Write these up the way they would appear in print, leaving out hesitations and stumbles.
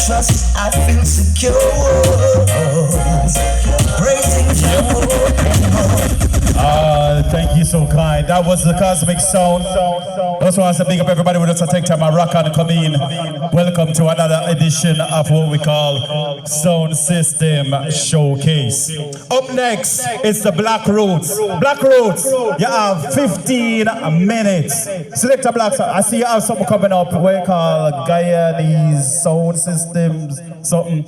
trust, I feel secure. Praising Jehovah. Thank you, so kind. That was the Cosmic Sound. I also want to big up everybody with us to take time and rock and come in. Welcome to another edition of what we call Sound System Showcase. Up next, it's the Black Roots. Black Roots, you have 15 minutes. Select a black sound. I see you have something coming up. What you call Guyanese Sound Systems, something.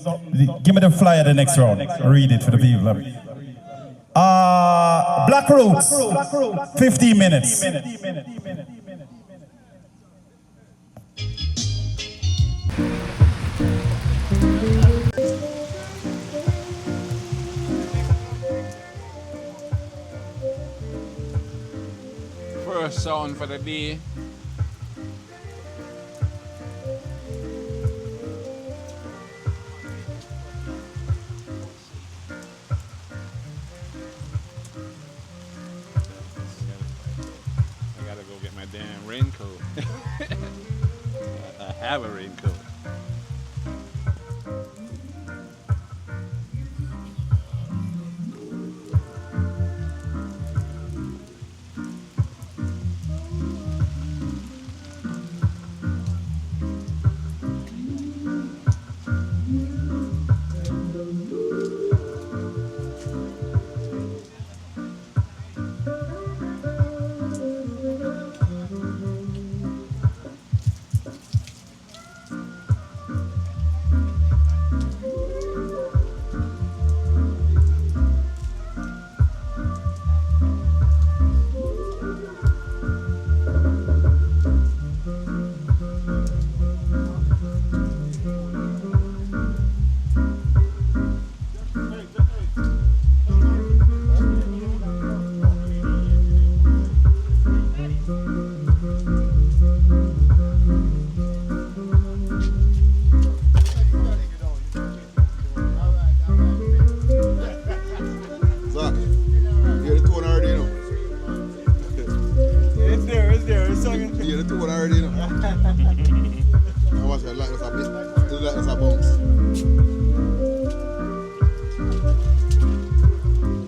Give me the flyer the next round. Read it for the people. Black Roots, 15 minutes. First sound for the day. Damn raincoat. I have a raincoat.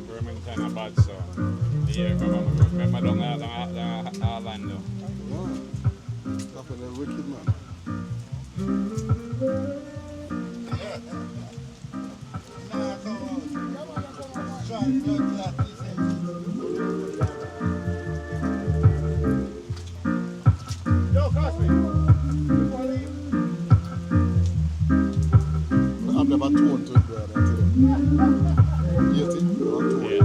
Remington a bad song. Yeah, remember down Orlando. Stop it, the wicked man. Yo, Cosby, you want to leave? I've never toned to it, brother. You think? Yeah.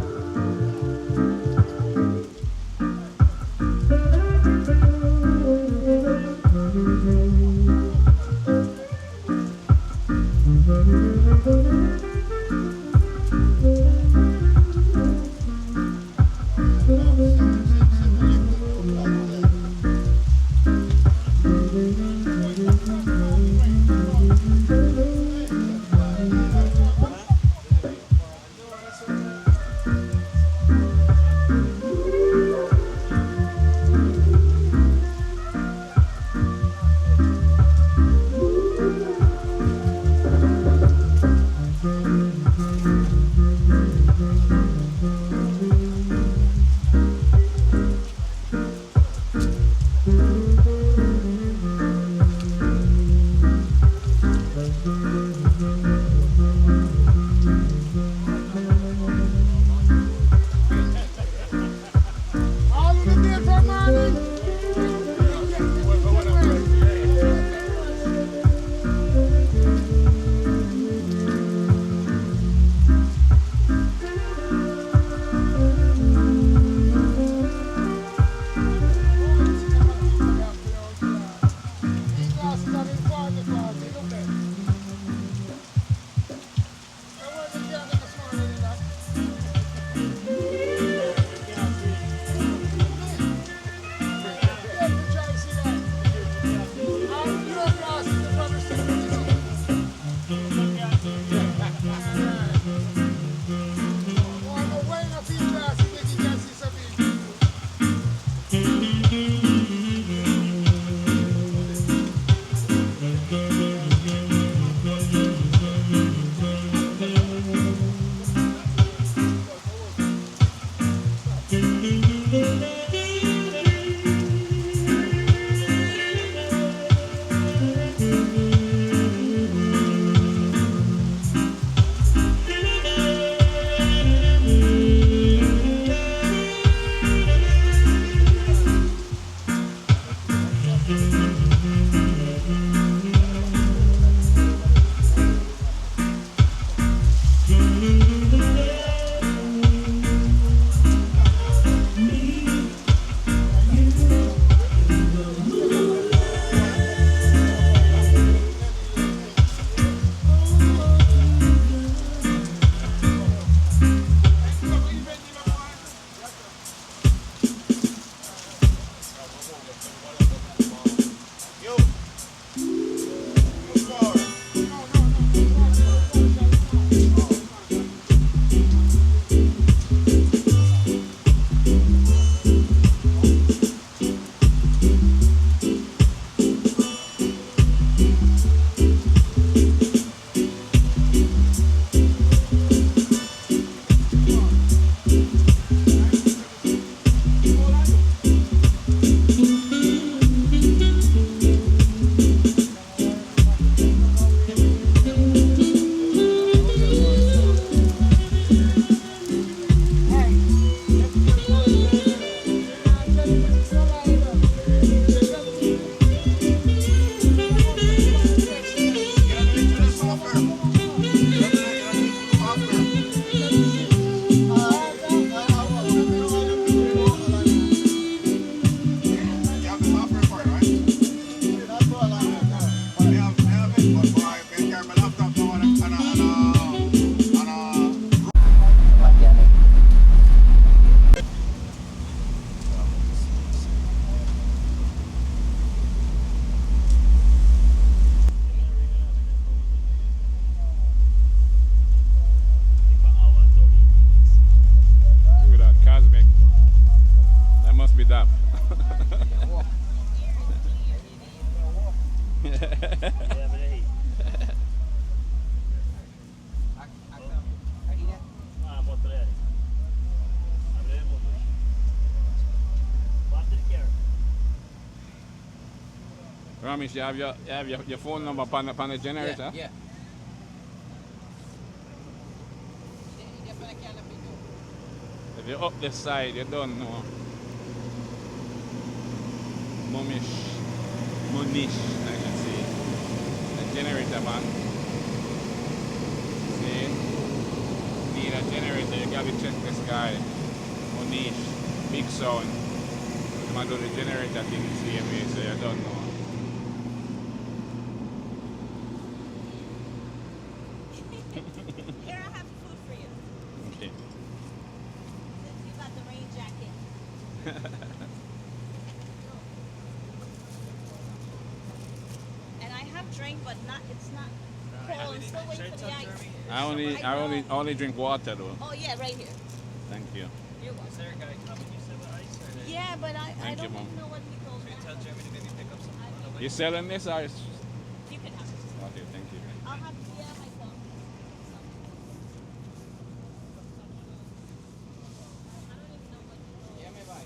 Ramesh, you have your phone number upon the generator? Yeah. If you're up this side, you don't know. Munish, I can see. The generator man. See? Need a generator, you gotta check this guy. Munish, big sound. I'm gonna do the generator thing the same way, so you don't know. Here, I have food for you. Okay. Since you got the rain jacket. And I have drink, but it's not cold. I'm still waiting for the ice. I only drink water though. Oh yeah, right here. Thank you. You're welcome. Is there a guy coming? You said with ice? Or Yeah, but I Thank you, don't Mom. even know what he told me. tell Jeremy to maybe pick up some? You selling this or is... You can have it. Okay, thank you. I'll have myself. I don't even know what he told me. Yeah, me bye.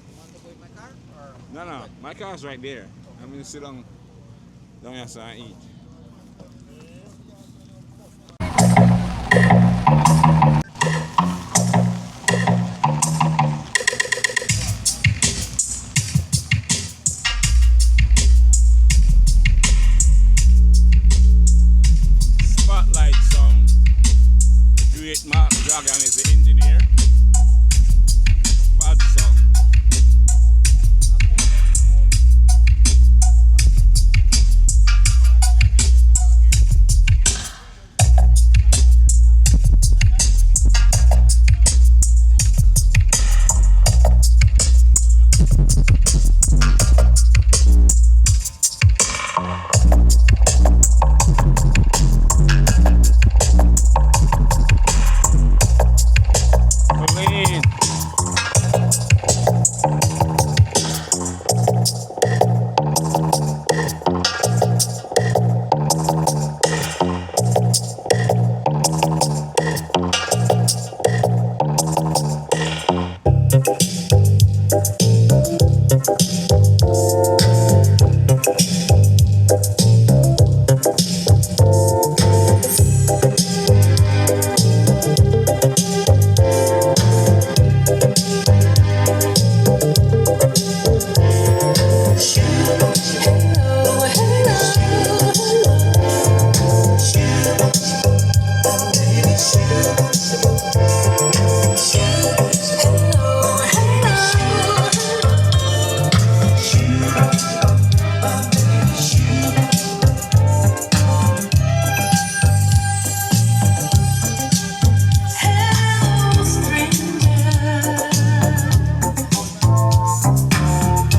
You want to go with my car? Or No, my car's right there. I'm gonna sit down here so I eat. Spotlight song. The great Mark Dragon is the engineer. Bad song. Clean.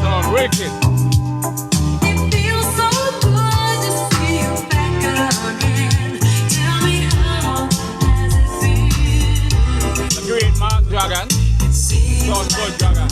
Don't break it. The great Mark Dragon. Sounds good, Dragon.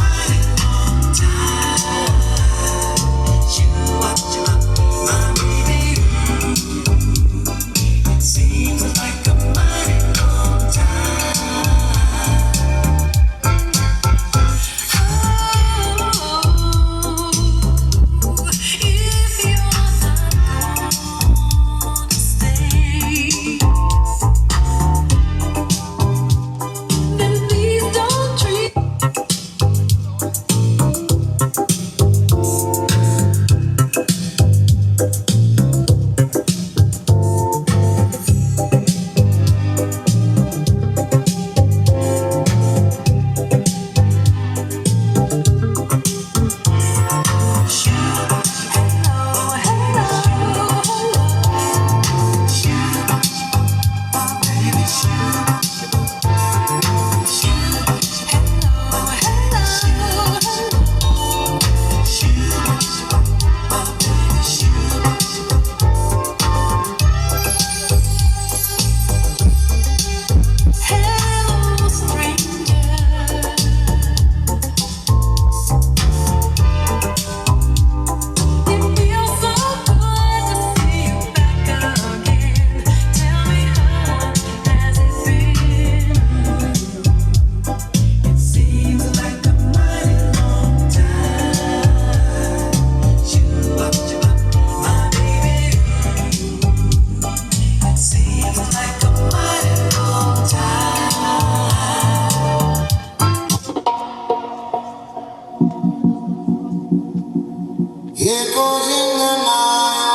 Echoes in the night,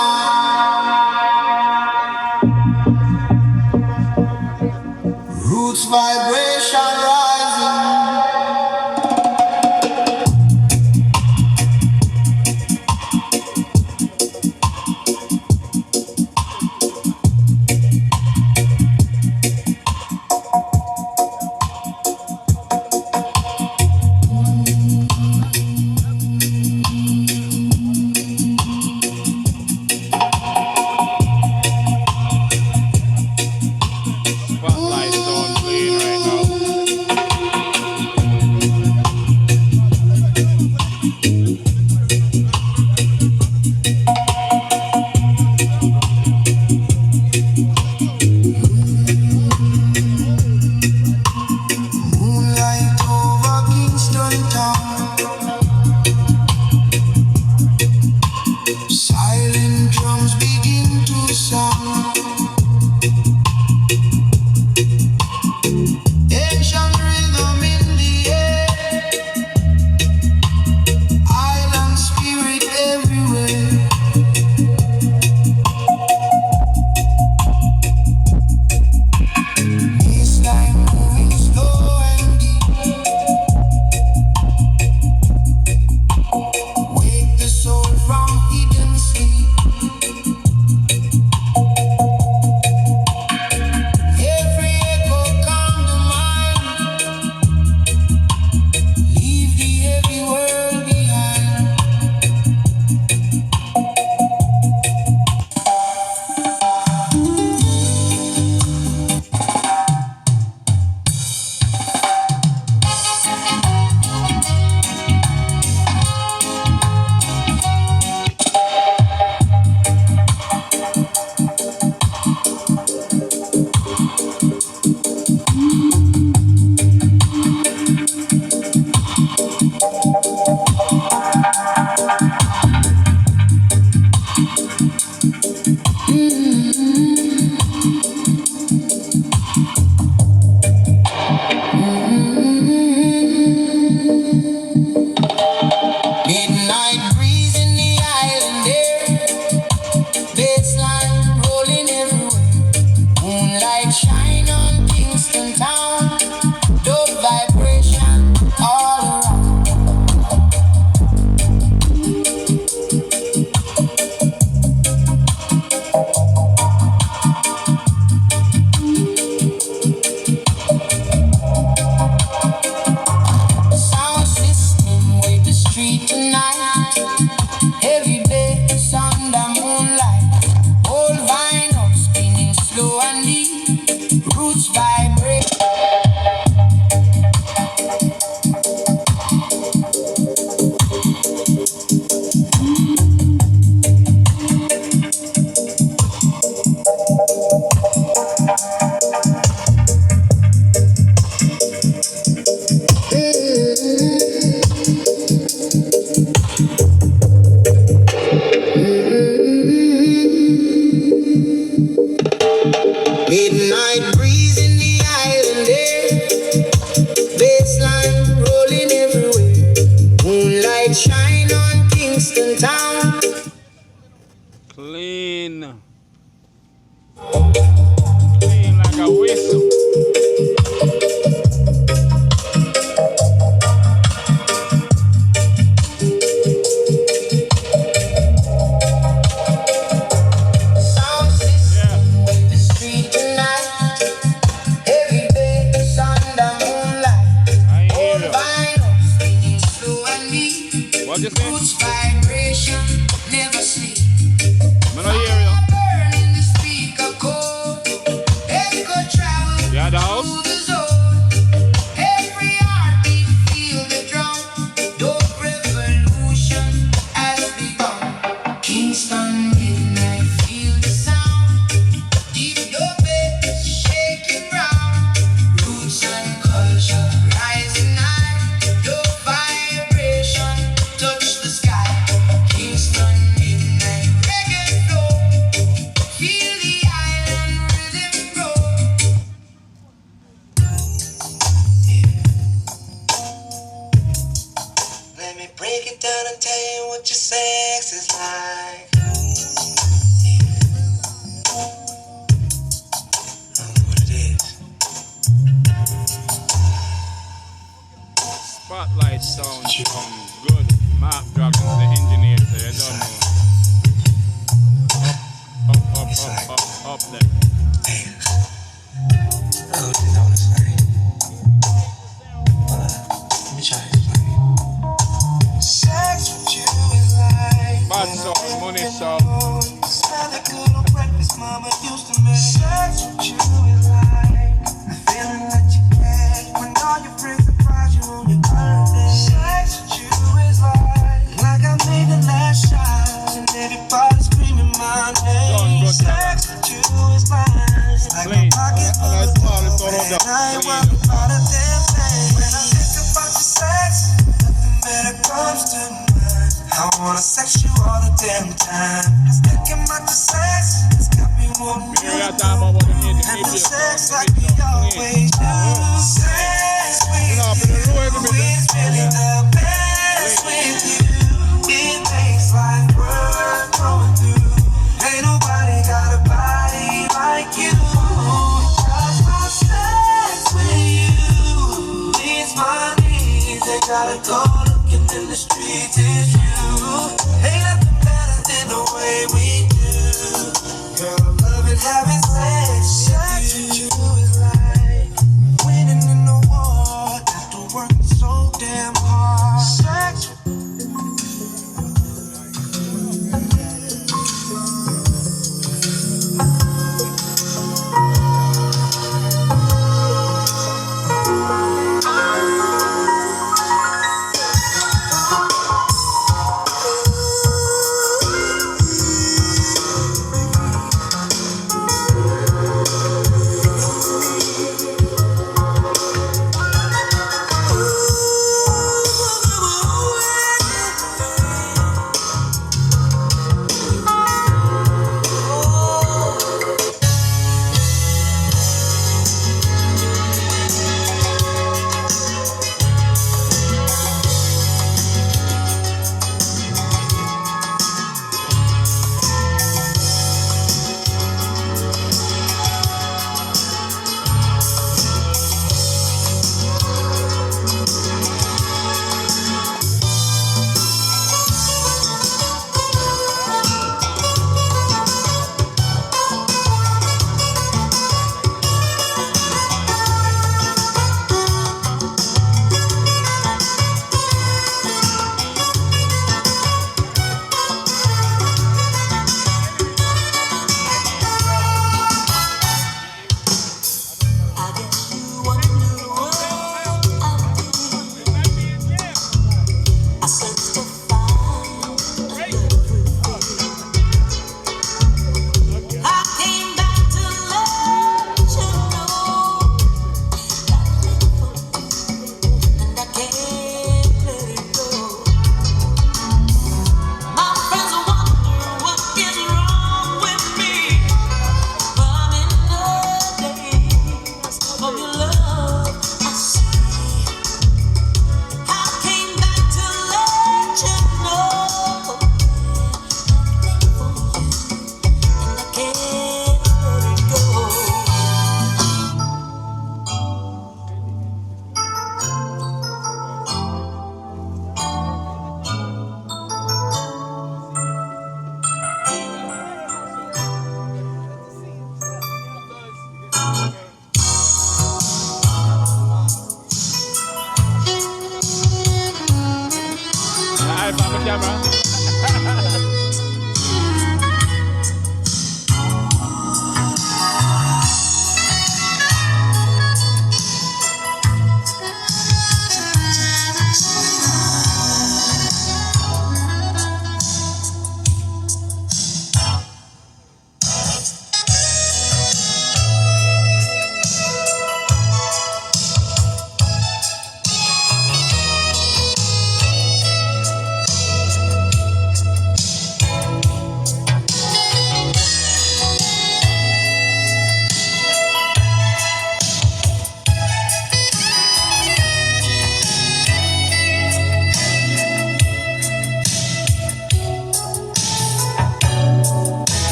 roots vibration rising. Spotlight on playing right now. Moonlight over Kingston town, silent drums begin to sound. Ancient rhythm in the air, island spirit everywhere. Baseline moving slow and deep, wake the soul from hidden sleep. Every echo calm the mind, leave the heavy world behind. Midnight breeze in the island air, baseline rolling everywhere. Moonlight shine on Kingston town, dope vibration all around. Sound system wake the street tonight. Heavy bass under moonlight. Old vinyl spinning slow and deep. Roots vibrate. Midnight breeze in the island air, baseline rolling everywhere. Moonlight shine on Kingston town. Clean. Clean like a whistle. Sound system wake the street tonight. Heavy bass under moonlight. I hear Old you. vinyl spinning slow and deep. What you say? Roots vibration never sleep. I don't hear you. Burning the speaker cord. Echo travel. You is like. I don't know what it is. Spotlight sound from good Mark Dragons, the engineer, so you don't know. Up there. Hey, oh, you know this thing. Let me try to explain. Sex with you is like. Bad sound, money sound. Smell the good old breakfast mama used to make. Sex with you is like. Feeling that you can when all your friends surprise you on your birthday. Sex with you is like I made the last shot and everybody screaming my name. Sex with you is like my pockets full of gold, and I ain't worried about a damn thing. When I think about your sex, nothing better comes to mind. I wanna sex you all the damn time. Just thinking about your sex, it's got me wanting you to have the sex like we always do. Sex with you is really the best with you. It makes life worth going through. Ain't nobody got a body like you. Just my sex with you leaves my knees. They gotta go looking in the streets. It's you. Ain't nothing better than the way we do. Girl, I'm loving having sex with you. Is like winning in the war after working so damn hard. Sex.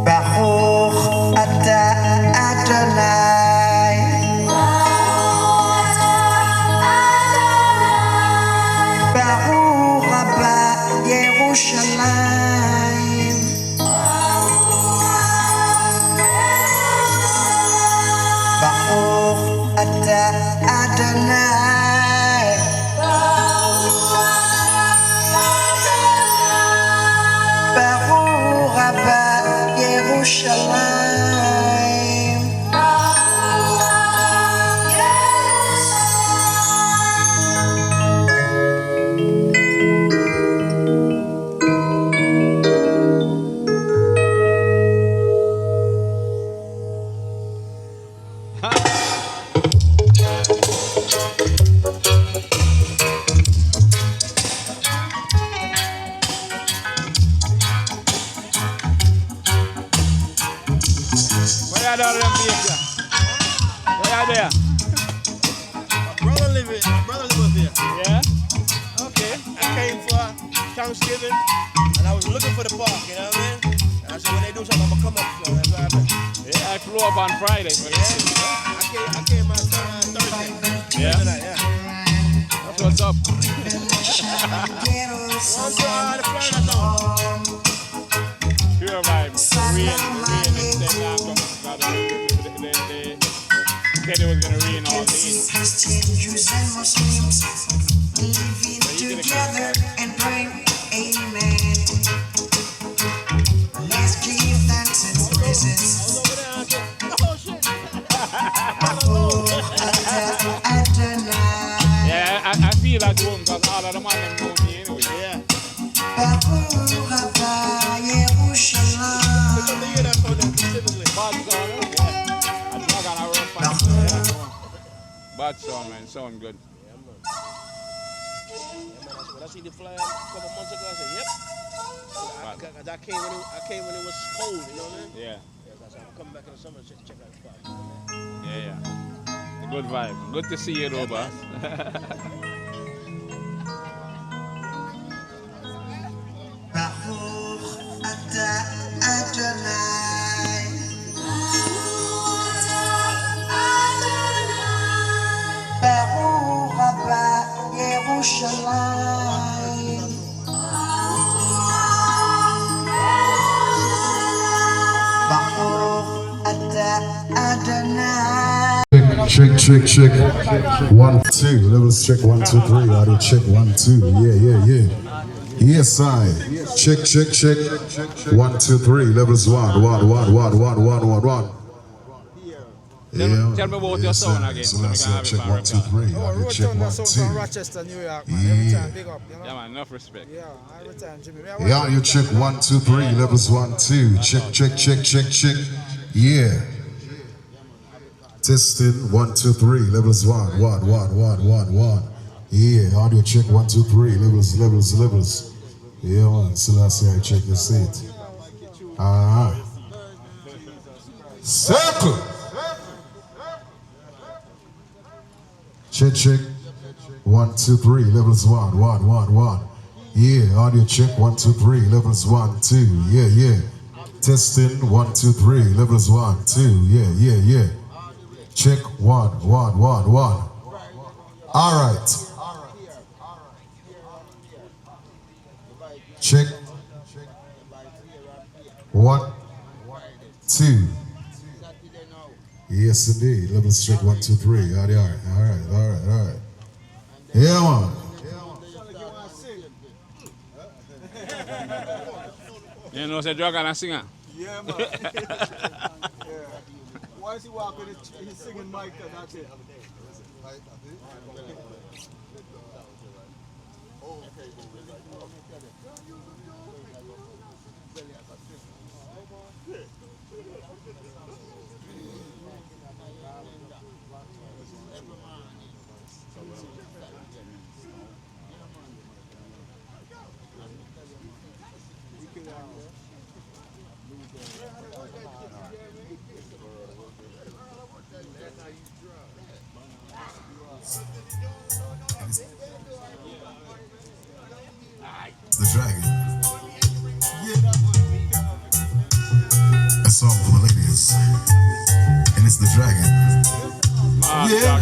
Baruch atah Adonai. Baruch haba Yerushalayim. Baruch atah Adonai. Baruch haba Yerushalayim. Where you down them place? Where you there? My brother live up here. Yeah? Okay. I came for Thanksgiving and I was looking for the park, you know what I mean? And I said when they do something, I'm gonna come up. So that's what happened. Yeah, I flew up on Friday. I came on Thursday. Yeah? Tonight, yeah. That's what's up. One to the Florida zone. Pure vibes. Rain didn't stay long. They said it was going to rain all day. Christian Jews and Muslims living together and praying, amen. Let's give thanks and praises. Adonai. Yeah, I feel at home because all of the man them know me anyway. Yeah. Baruch haba Yerushalayim. Something here that's on them specifically. Bad sound, eh? Yeah. I'm not going to work for Bad sound, man. Sound good. Yeah, man. When I see the flag a couple months ago, I said, yep. I came when it was cold, you know what I mean? Yeah. Yes, I said, I'm coming back in the summer to check out the spot. Yeah. A good vibe. Good to see you, though, boss. Baruch atah Adonai. Baruch haba Yerushalayim. Baruch atah Adonai. Check. 1, 2. Levels check 1, 2, 3. Audio check 1, 2. Yeah. Yes, I. Check. 1, 2, 3. Levels 1. Yeah. Tell me about your sound again. So let's check 1, 2, 3. Audio check 1, 2. Rochester, New York, man. Every time, big up, you know? Yeah, man. Enough respect. Yeah, every time, Jimmy. Yeah, audio check 1, 2, 3. Levels 1, 2. Check. Yeah. Testing 1, 2, 3. Levels 1. Yeah, audio check 1, 2, 3. Levels. Yeah, man. Still I say I check the seat. Circle. Check. 1, 2, 3. Levels 1. Yeah, audio check 1, 2, 3. Levels 1, 2. Yeah. Testing 1, 2, 3. Levels 1, 2. Yeah. Check 1. All right. Check 1, 2. Yes, indeed. Levels check 1, 2, 3. All right. Yeah, man. You know, say drug and a singer. Yeah, man. Why is he walking with his singing mic and that's it? the dragon. A song for the ladies. And it's the dragon. Yeah,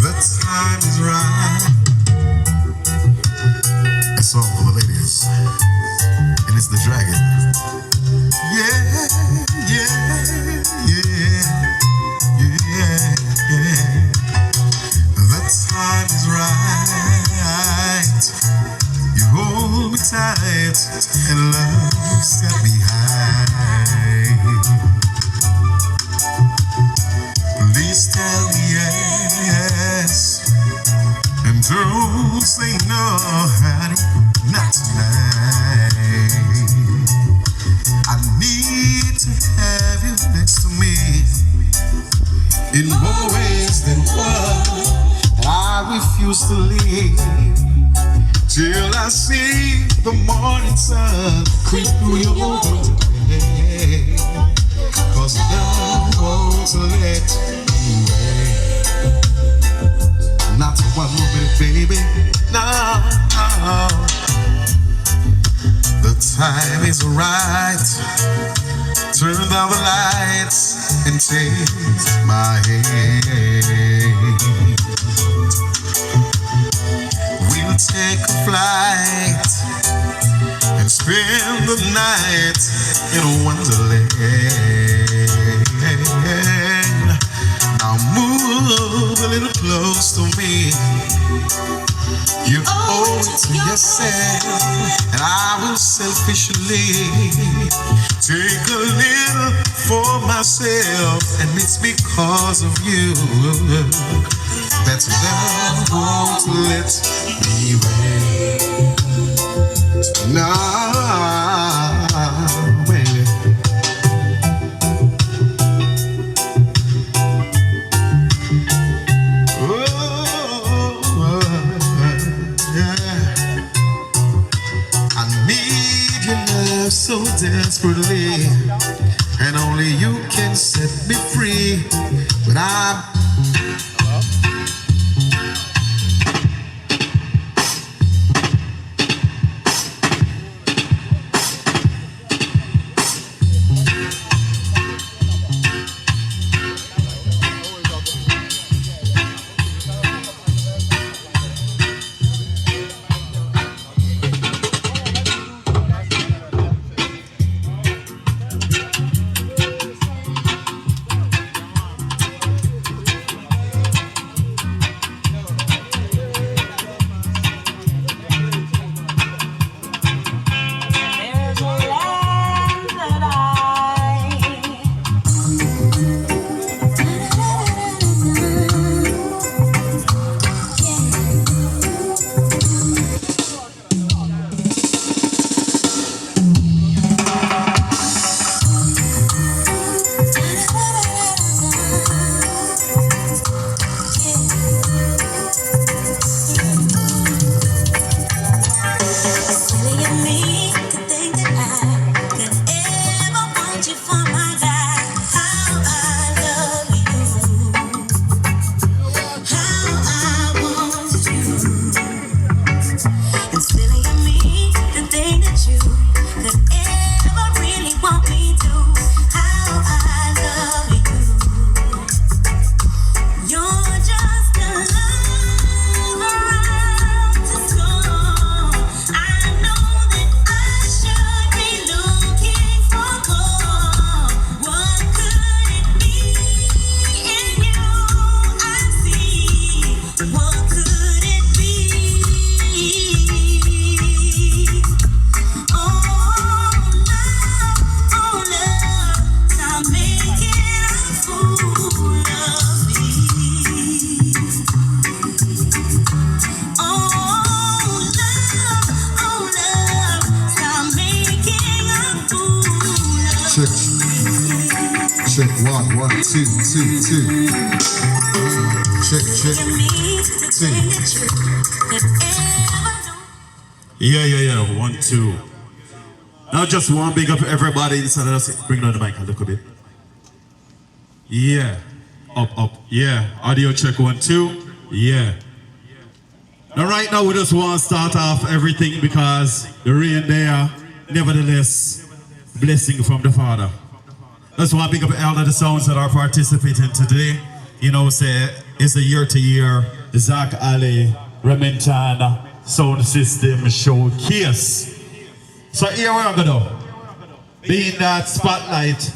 the time is right. A song for the ladies. And it's the dragon. Yeah. The time is right. You hold me tight and love set me high. Please tell me yes, and don't say no, honey, not tonight. I need to have you next to me in more ways than one. I refuse to leave till I see the morning sun creep through your window. 'Cause love won't let you wait. Not one minute, baby. No. The time is right. Turn down the lights and take my hand. We'll take a flight and spend the night in Wonderland. Now move a little close to me. You owe it to yourself, and I will selfishly take a little for myself, and it's because of you that love won't let me wait. Now, so desperately, and only you can set me free. But I'm check 1 1 2 2 2. Check 2. Yeah. 1 2. Now just one big up everybody inside of us. Bring down the mic a little bit. Yeah. up. Yeah, audio check 1, 2. Yeah. Now right now we just want to start off everything because the rain there, nevertheless, blessing from the Father. Just want to pick up all of the sounds that are participating today. You know, say it's a year-to-year Zach Ali Remington sound system showcase. So here we're gonna do. Being that spotlight,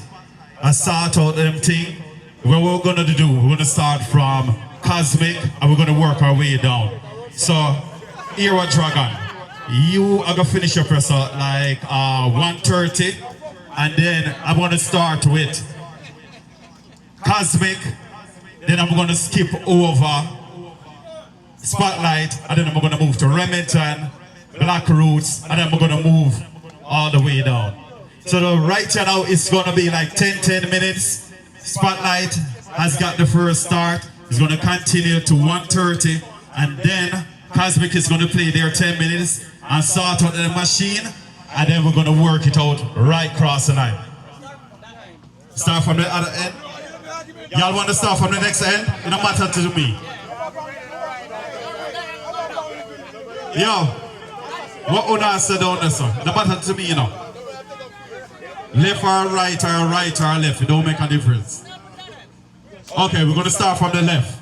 I sort out them thing. What we're gonna do, we're gonna start from Cosmic and we're gonna work our way down. So here what Dragon, you are gonna finish your press out like 1:30, and then I'm gonna start with Cosmic, then I'm gonna skip over Spotlight, and then I'm gonna move to Remington, Black Roots, and then we're gonna move all the way down. So the right here now is gonna be like 10 minutes. Spotlight has got the first start. It's gonna continue to 1:30, and then Cosmic is gonna play their 10 minutes and sort out the machine, and then we're gonna work it out right across the line. Start from the other end. Y'all want to start from the next end? It don't matter to me. Yo, what Una said down there, sir? It don't matter to me, you know. Left or right or left, it don't make a difference. Okay, we're gonna start from the left.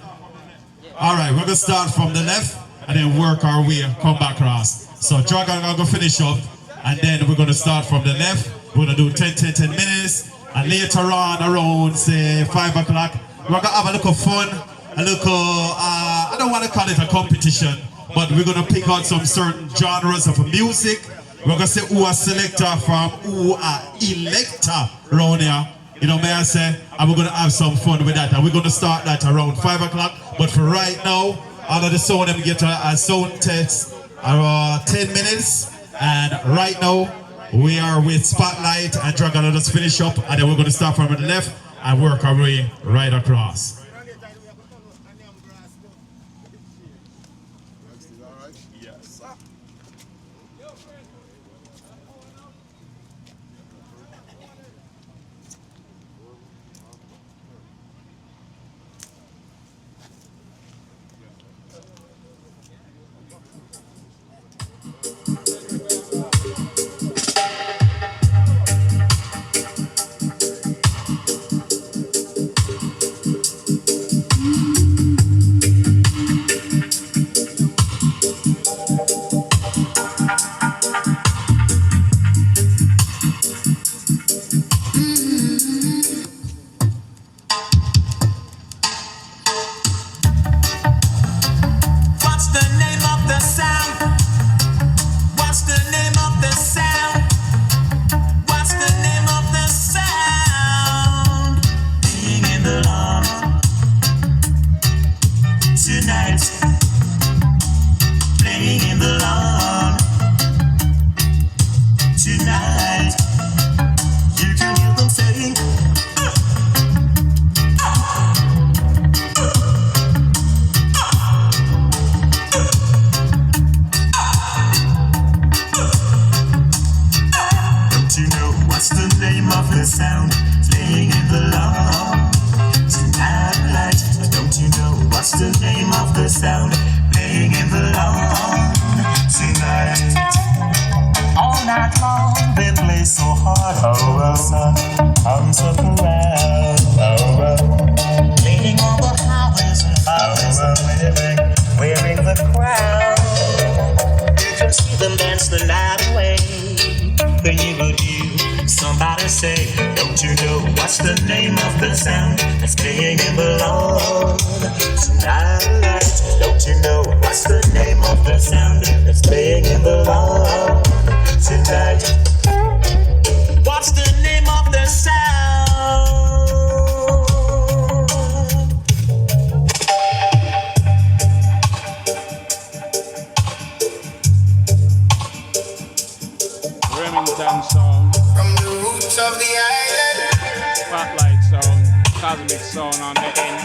Alright, we're gonna start from the left and then work our way, come back across. So Dragon gonna finish up, and then we're gonna start from the left. We're gonna do 10 minutes, and later on around say 5 o'clock, we're gonna have a little fun, a little I don't want to call it a competition, but we're gonna pick out some certain genres of music. We're gonna say who a selector from who a elector around here. You know, may I say, and we're gonna have some fun with that, and we're gonna start that around 5 o'clock. But for right now, all of the sound them get a sound test around 10 minutes, and right now we are with Spotlight and Dragon. Let us finish up, and then we're gonna start from the left and work our way right across. Remington sound. From the roots of the island. Spotlight sound. Cosmic sound on the end.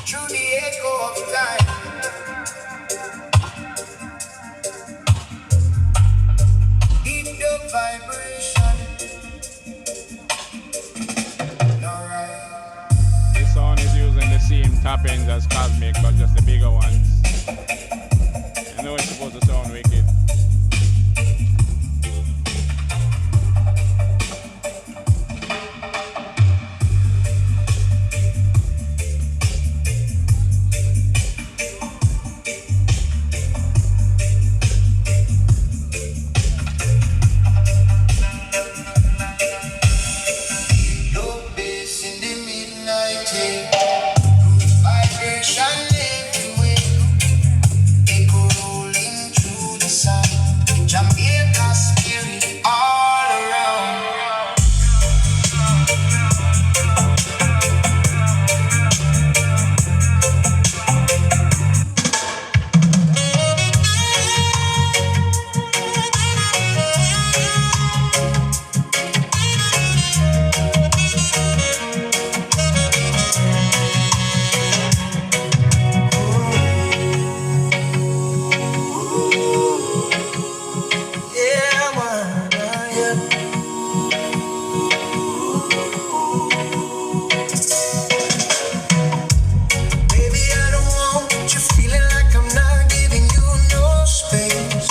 Through the echo of time. Deep the vibration. Alright. same top ends as Cosmic, but just the bigger ones. I know it's supposed to sound wicked. Jamaica spirit all around. Yeah, man, yeah. Baby, I don't want you feeling like I'm not giving you no space.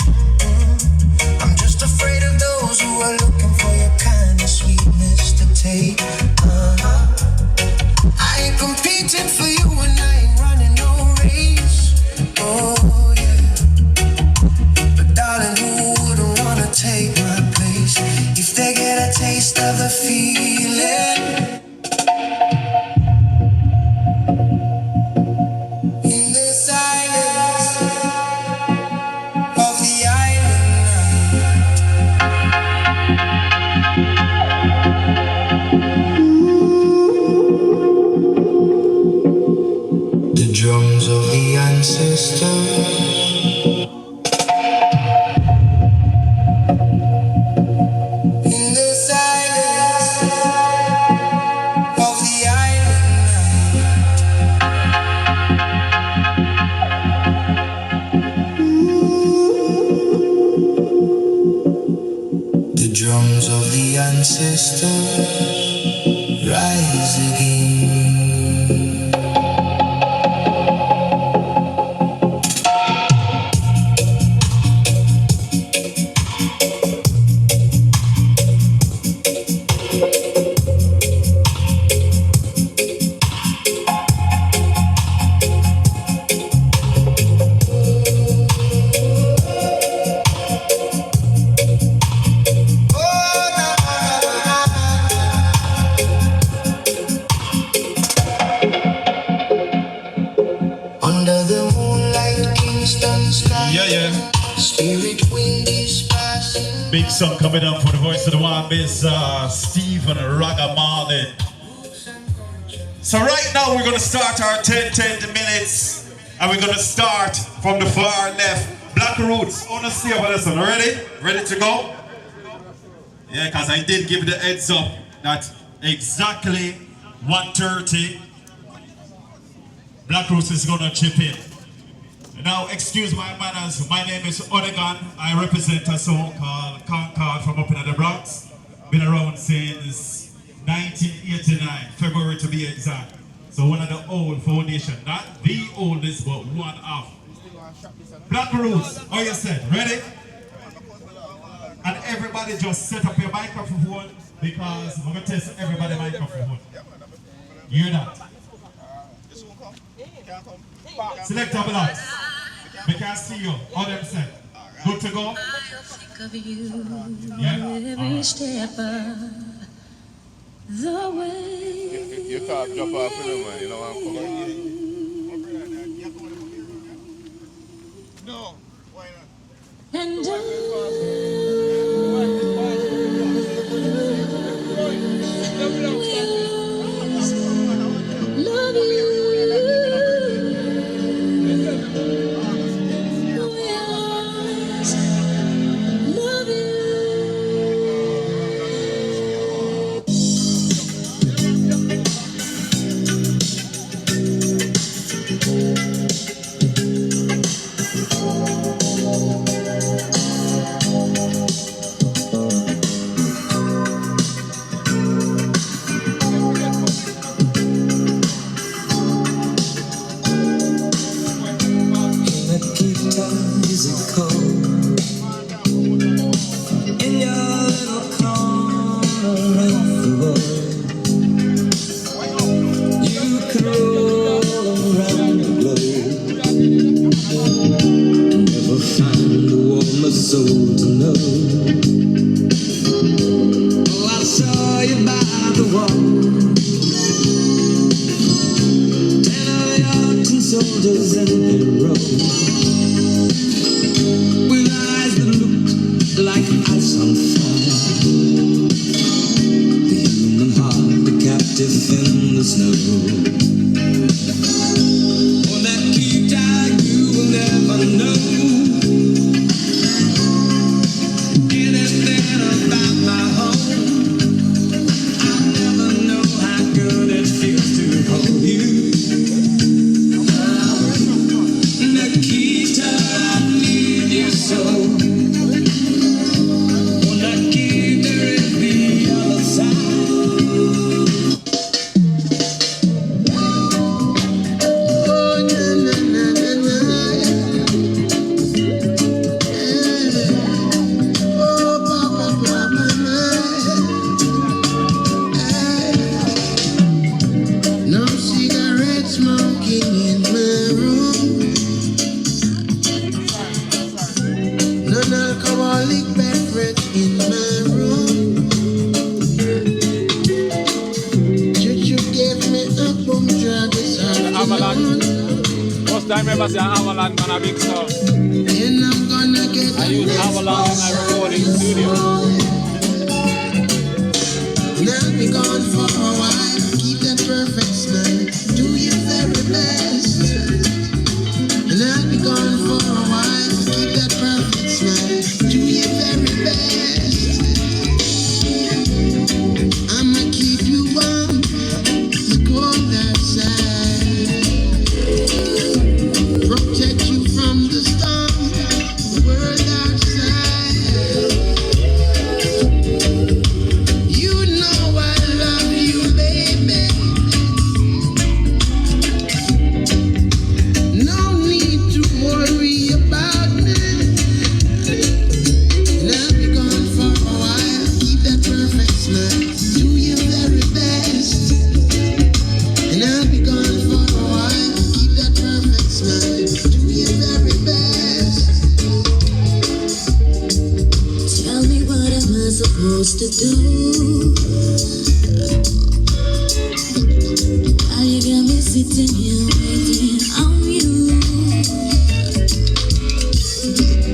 I'm just afraid of those who are looking for your kind of sweetness to take. I ain't competing for you and I ain't running no race. Oh yeah, but darling, who wouldn't wanna take my place if they get a taste of the feeling? In the silence of the island. The drums of the ancestors. In the silence of the island. The drums of the ancestors rise again. Under the moonlight, Kingston sky. Yeah. Spirit wind is passing. Big song coming up for the voice of the one, Miss Stephen Ragamarlin. So right now we're going to start our 10 minutes, and we're going to start from the far left. Black Roots, honestly, over this one. Ready? Ready to go? Yeah, because I did give the heads up that exactly 1:30 Black Roots is going to chip in. Now, excuse my manners, my name is Oregon. I represent a song called Concord from up in the Bronx. Been around since 1989, February to be exact. So one of the old foundation, not the oldest, but one of. Black Roots, how you said, ready? And everybody just set up your microphone because we're going to test everybody's microphone. You hear that? Select double out. We can't see you. All them set. Good to go? Of you Yeah. every step of the way. You can't drop off with them, man. You know what I'm coming. No, why not? And love you. Love you. On that guitar you will never know anything about my home. I'll never know how good it feels to hold you. Nikita, I need you so. On that guitar is the other side. Oh, na na na na na. Oh, ba ba ba ba ba. No cigarette smoking in my room. Non-alcoholic beverage in my room. You gave me a boom drug this afternoon. First time ever see an avalanche man a big sound. And I'm gonna get I use avalanche in my recording studio. And I'll be gone for a while. Keep that perfect smile. Do your very best. And I'll be gone for a while. Keep that perfect smile. Do your very best. I'ma keep you warm. It's cold outside. Protect you from the storm. The world outside. You know I love you, baby. No need to worry about me. And I'll be gone for a while. Keep that perfect smile. Do your very best. And I'll be gone for a while. Keep that perfect smile. Do your very best. Tell me what am I supposed to do? Why you got me sitting here waiting on you?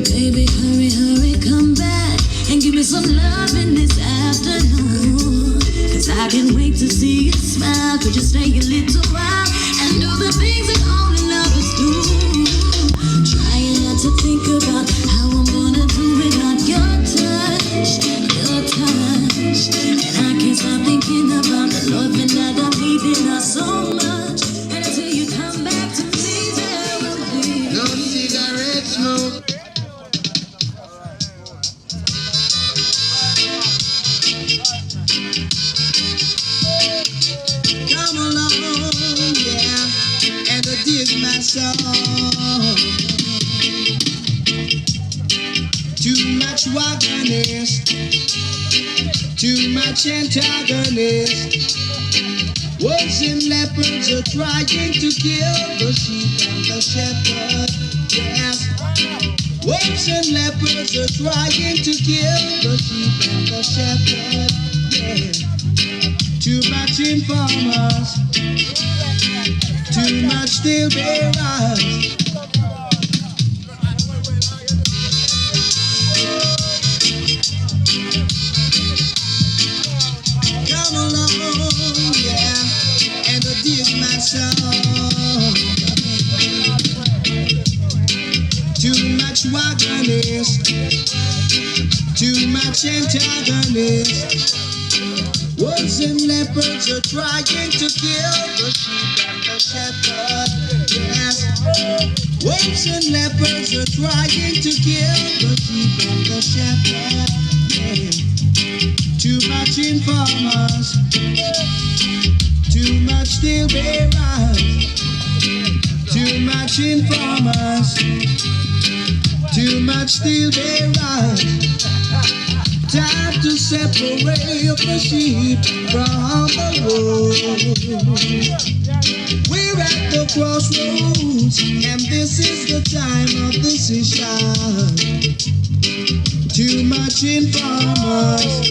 Baby, hurry, hurry, come back and give me some love in this afternoon. 'Cause I can't wait to see you smile. Could you stay a little while and do the things that only lovers do? Trying not to think about how I'm gonna do without your touch, your touch. And I can't stop thinking about the loving that I'm needing now so much. And until you come back to me, there will be No cigarette smoke. Come along, yeah, and dig my song. Too much wagonist, too much antagonist. Wolves and leopards are trying to kill the sheep and the shepherd. Yes, wolves and leopards are trying to kill the sheep and the shepherd. Yeah. Too much informers, too much steel bearers. Come along, yeah, and dig my song. Too much wagonist, too much antagonist. Wolves and leopards are trying to kill the sheep and the shepherd. Yes, wolves and leopards are trying to kill the sheep and the shepherd. Yeah. Too much informers, too much steel bearers. Too much informers, too much steel bearers. Time to separate the sheep from the wolves. We're at the crossroads, and this is the time of decision. Too much informers,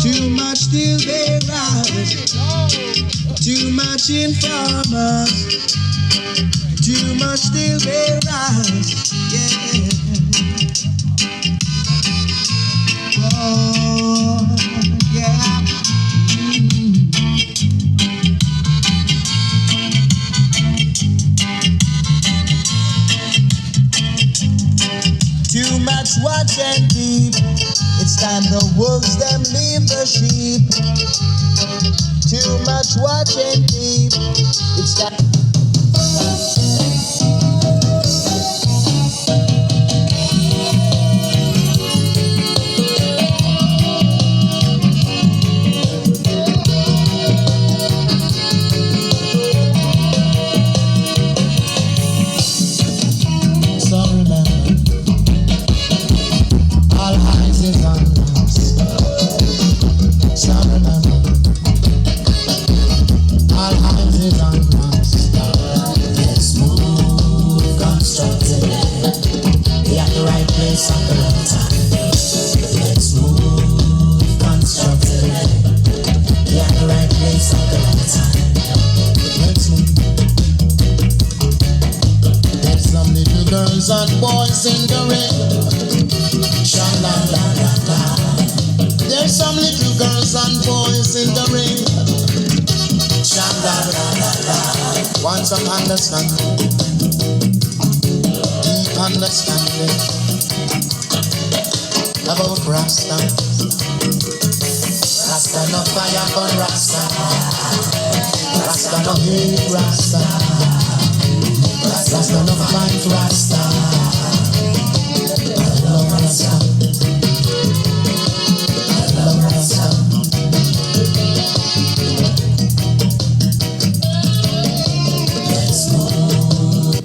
too much steel bearers. Too much informers, too much steel bearers. Yeah. Oh, yeah. wolves, them leave the sheep. Too much watch and keep. It's that. Girls and boys in the ring. Sha-la-la-la-la. There's some little girls and boys in the ring. Sha-la-la-la-la. Want some understanding, deep understanding about Rasta. Rasta no fire for Rasta. Rasta no hate Rasta. Rasta no fight Rasta. I love Rasta. I love Rasta. Let's move.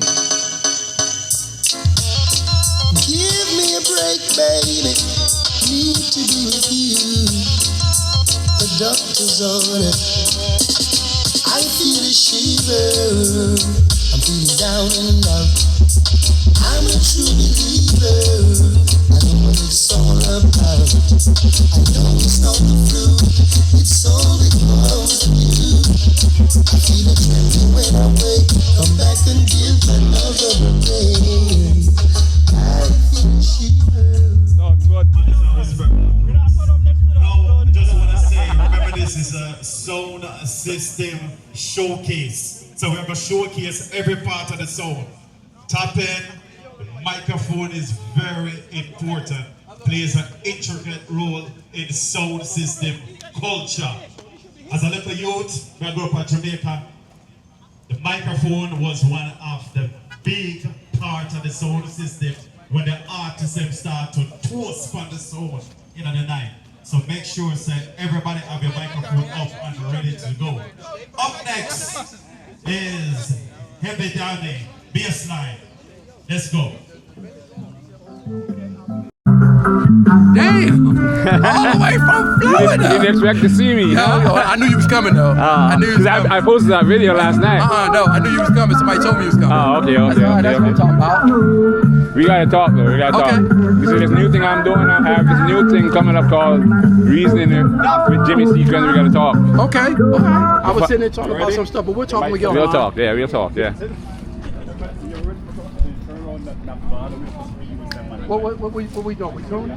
Give me a break, baby. Need to be with you. The doctor's order. I feel a shiver. I'm feeling down and out. I'm a true believer. I know what it's all about. I know it's not the flu. It's all because of you. I feel it trembling when I wake. Come back and give another day. I feel a shiver. Now, I just want to say, remember this is a sound system showcase. So we're going to showcase every part of the sound. Tap in, microphone is very important. Plays an intricate role in sound system culture. As a little youth, when I grew up in Jamaica, the microphone was one of the big part of the sound system when the artists start to toast on the sound in the night. So make sure that everybody have your microphone up and ready to go. Up next is Heavy Downey, bassline. Let's go. Damn! All the way from Florida! You didn't expect to see me, huh? Yo, I knew you was coming though. I knew you was coming. I posted that video last night. No, I knew you was coming. Somebody told me you was coming. Oh, okay. That's what I'm talking about. We gotta talk though, talk. You see this new thing I'm doing? I have this new thing coming up called Reasoning with Jimmy Sequence. We gotta talk. Okay. I was sitting there talking about some stuff, but we're talking with y'all. We'll talk, yeah. What we doing? We doing?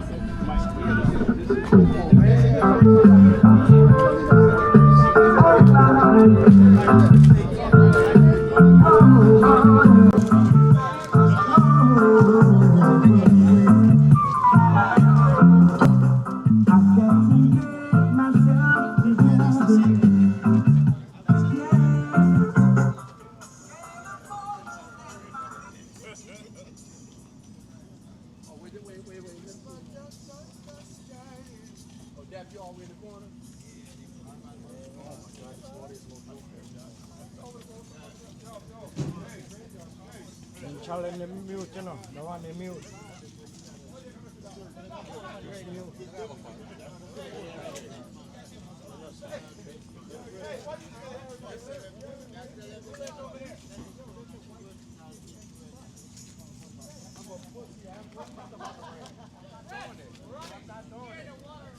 Challenge the mute, you know. The one the mute.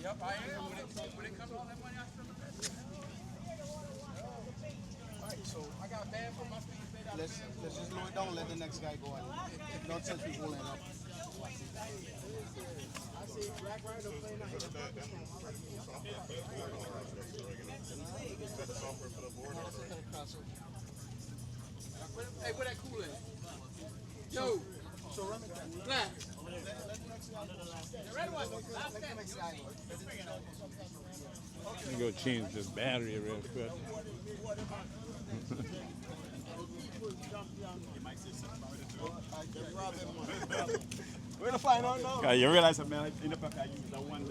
Yep, I am. When it comes to all that money, I spend the best. Alright, so I got bad for my feet. Let's just slow it down, let the next guy go on. Don't touch me holding up. I see Black Rhino playing a Hey, where that cool at? Yo, so Remington. Black. Let me go change this battery real quick. Where to find out now? You realize that, man, in the back I use that one.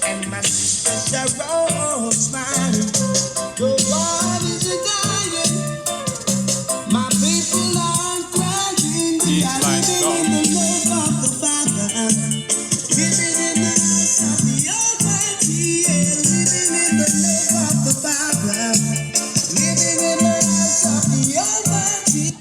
And my sisters are all smiling. The world is a dying. My people are crying. We are living in the love of the Father. Living in the house of the Almighty. Living in the love of the Father. Living in the house of the Almighty.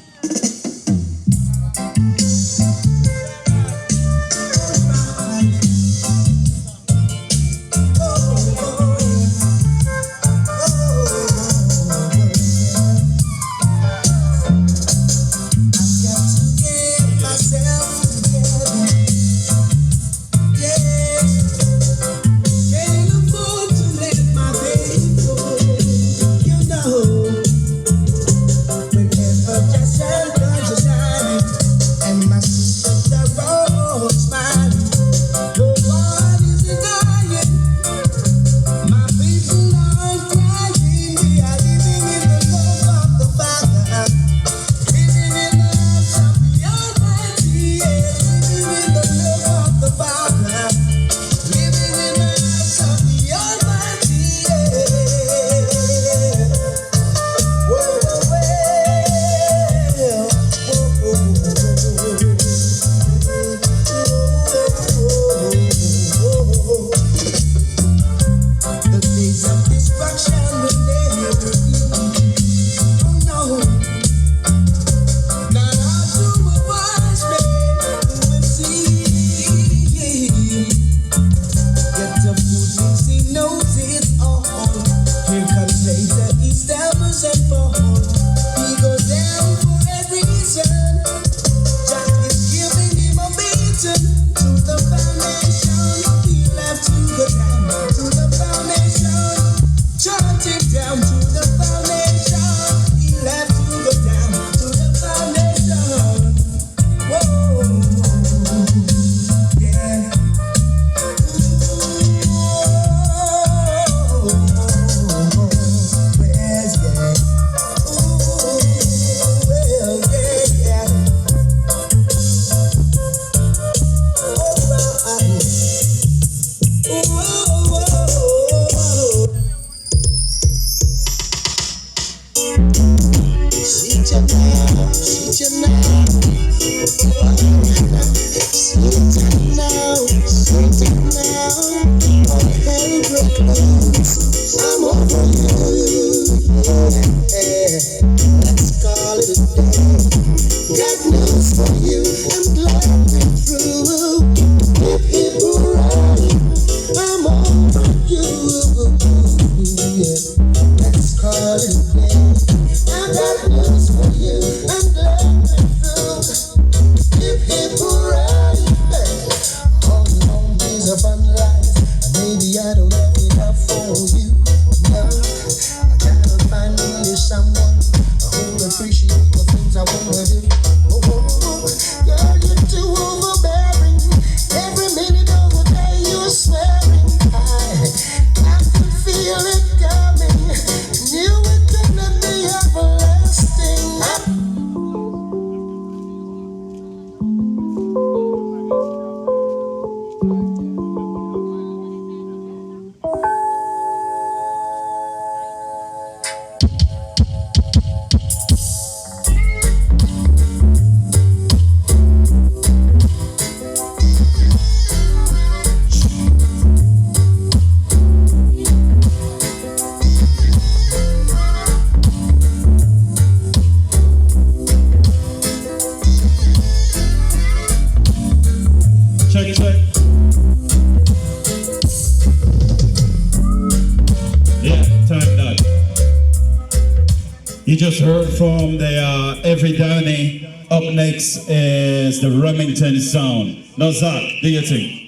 You just heard from the Every Downey. Up next is the Remington sound. Now Zach, do your thing.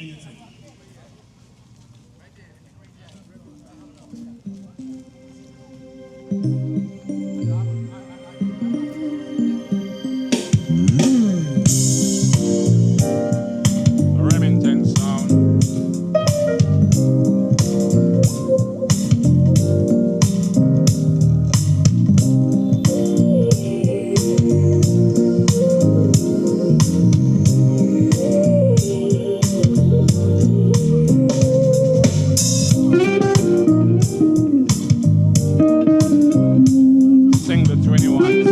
Remington sound. Sing the 21.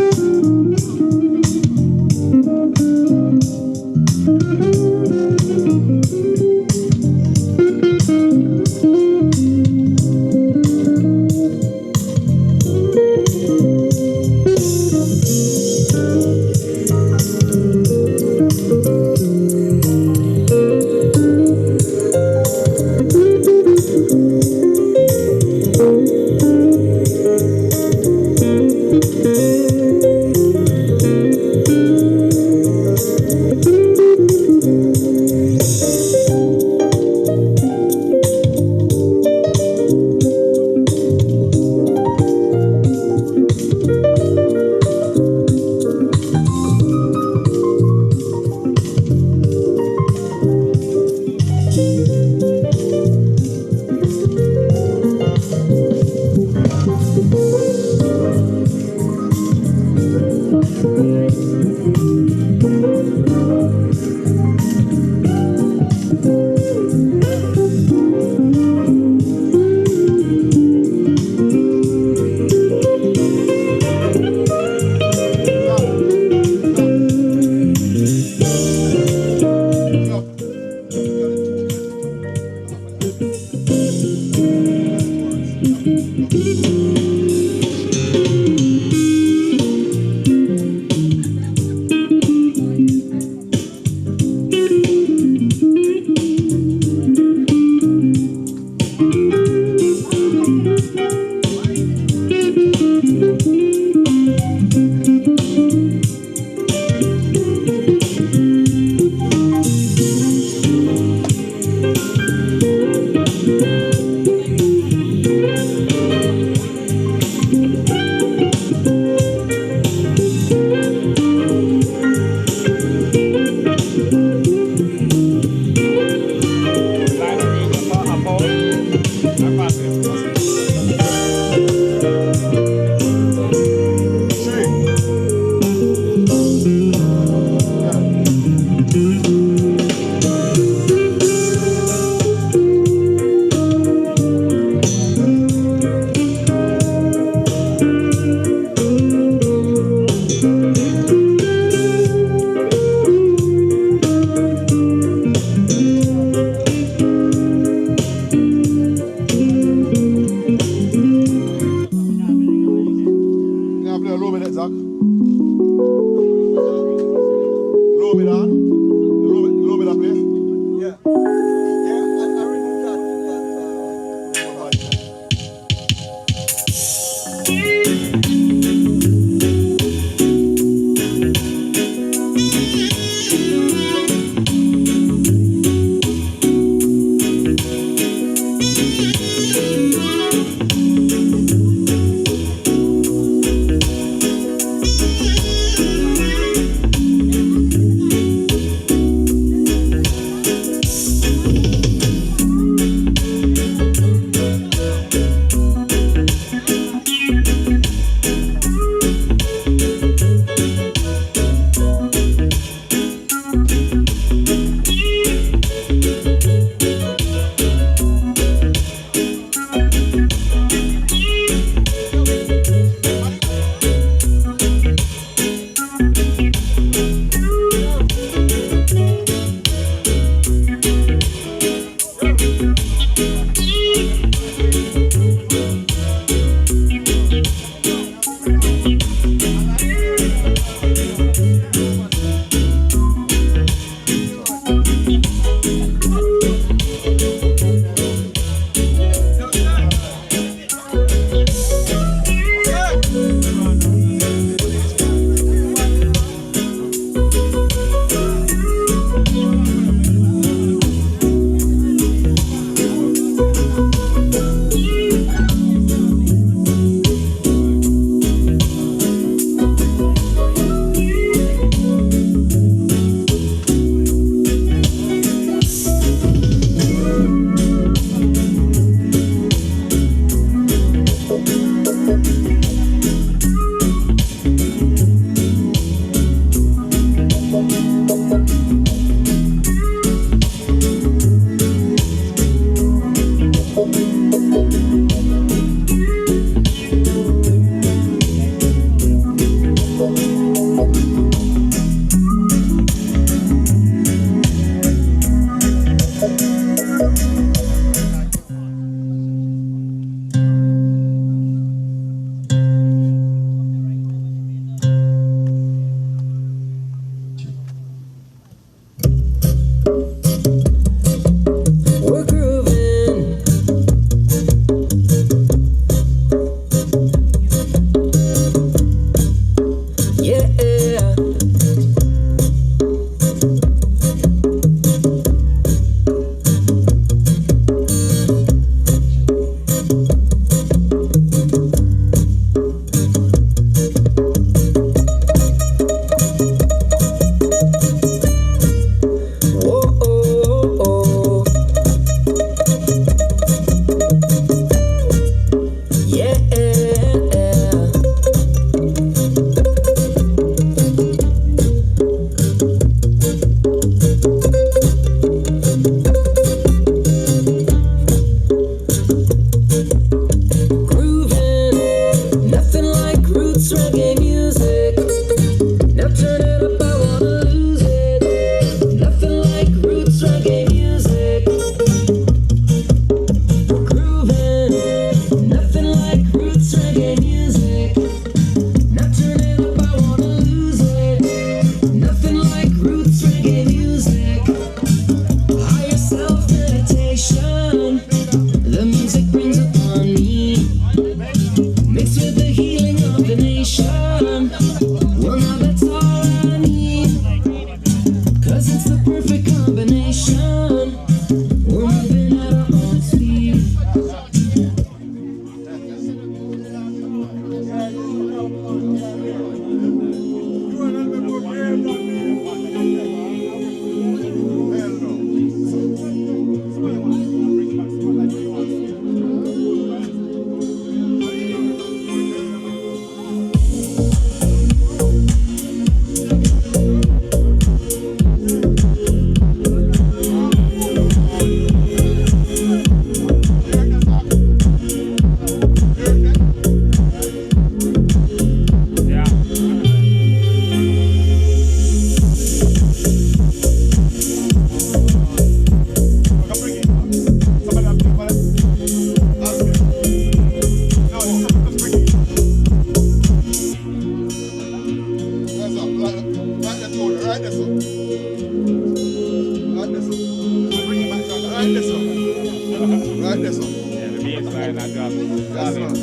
right there, son. Yeah, the bass line I drop. That's Solid. one.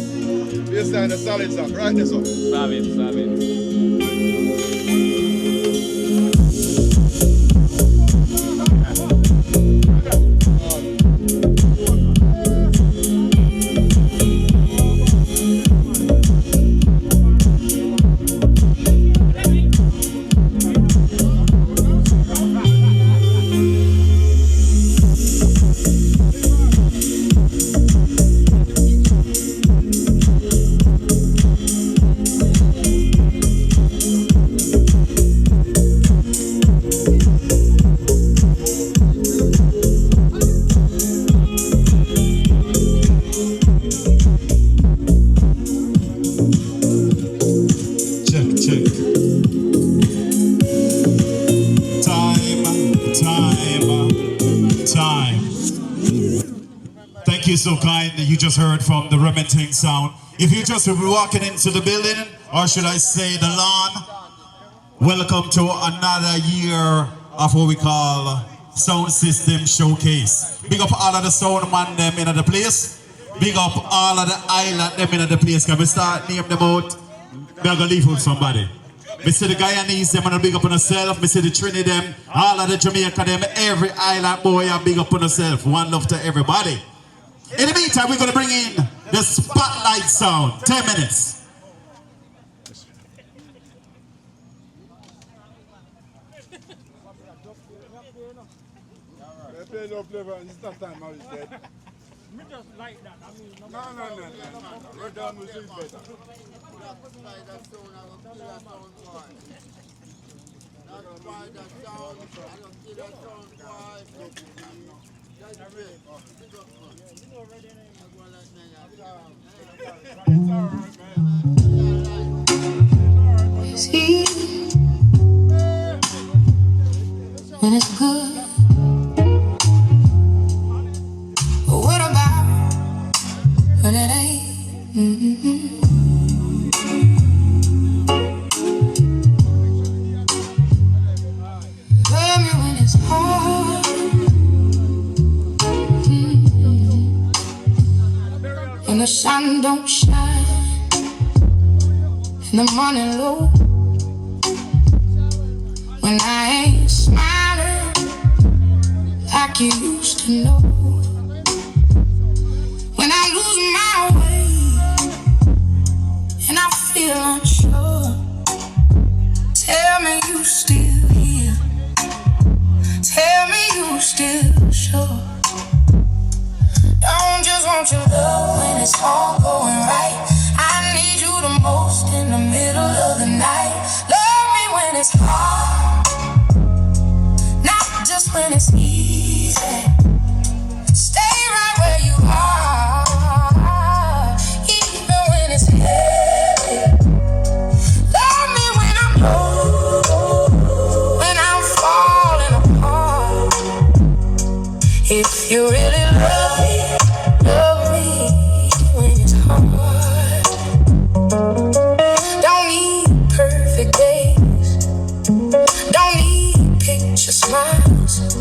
Baseline, the solid song, right there, son. Solid, solid. Check, check. Time. Thank you so kind. You just heard from the Remington sound. If you just walking into the building, or should I say the lawn, welcome to another year of what we call Sound System Showcase. Big up all of the sound man them in the place. Big up all of the island them in the place. Can we start name them out? We're gonna leave with somebody. Me see the Guyanese them and big up on yourself. Me see the Trinity them, all of the Jamaica them, every island boy and big up on yourself. One love to everybody. In the meantime, we're gonna bring in the spotlight sound. 10 minutes. Play no flavor, it's not time, how is that? Me just like that. I mean, No. We're done with this better. See, when it's good, but what about when it ain't? Tell me when it's hard. When the sun don't shine and the money low, when I ain't smiling like you used to know, when I lose my way and I feel unsure. Tell me you still here. Tell me you still sure. Don't just want your love when it's all going right. I need you the most in the middle of the night. Love me when it's hard, not just when it's easy. Stay right where you are, even when it's heavy. Love me when I'm low, when I'm falling apart. If you really love me when it's hard. Don't need perfect days, don't need picture smiles.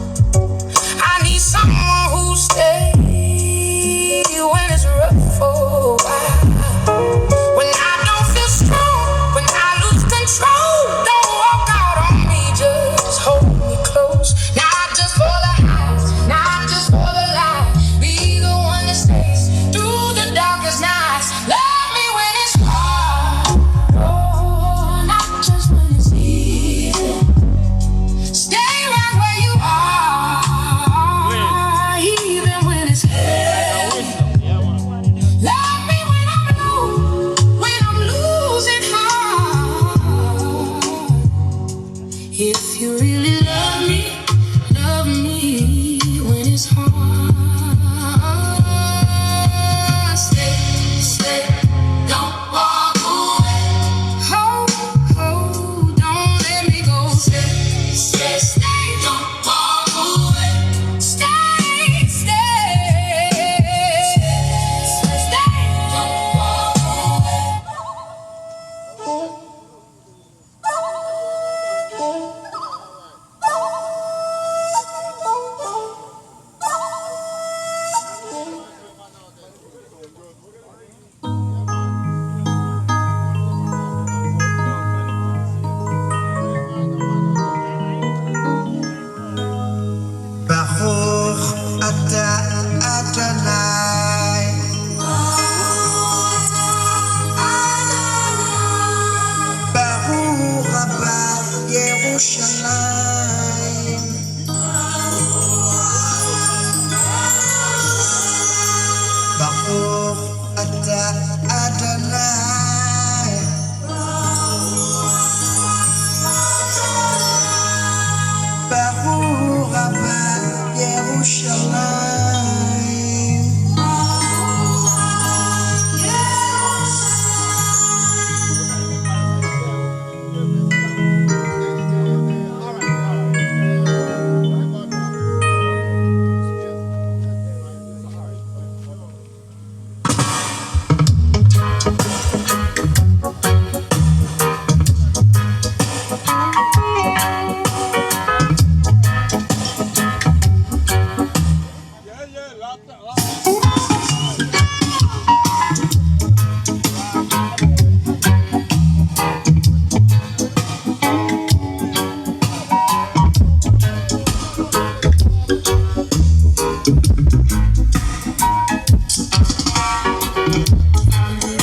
I need someone who'll stay when it's rough for a while. When I don't feel strong, when I lose control, don't walk out on me, just hold me close. Not just for the highs, not just for the light. Be the one that stays Adonai. Baruch haba Yerushalayim. Baruch ata Adonai. Baruch haba Yerushalayim.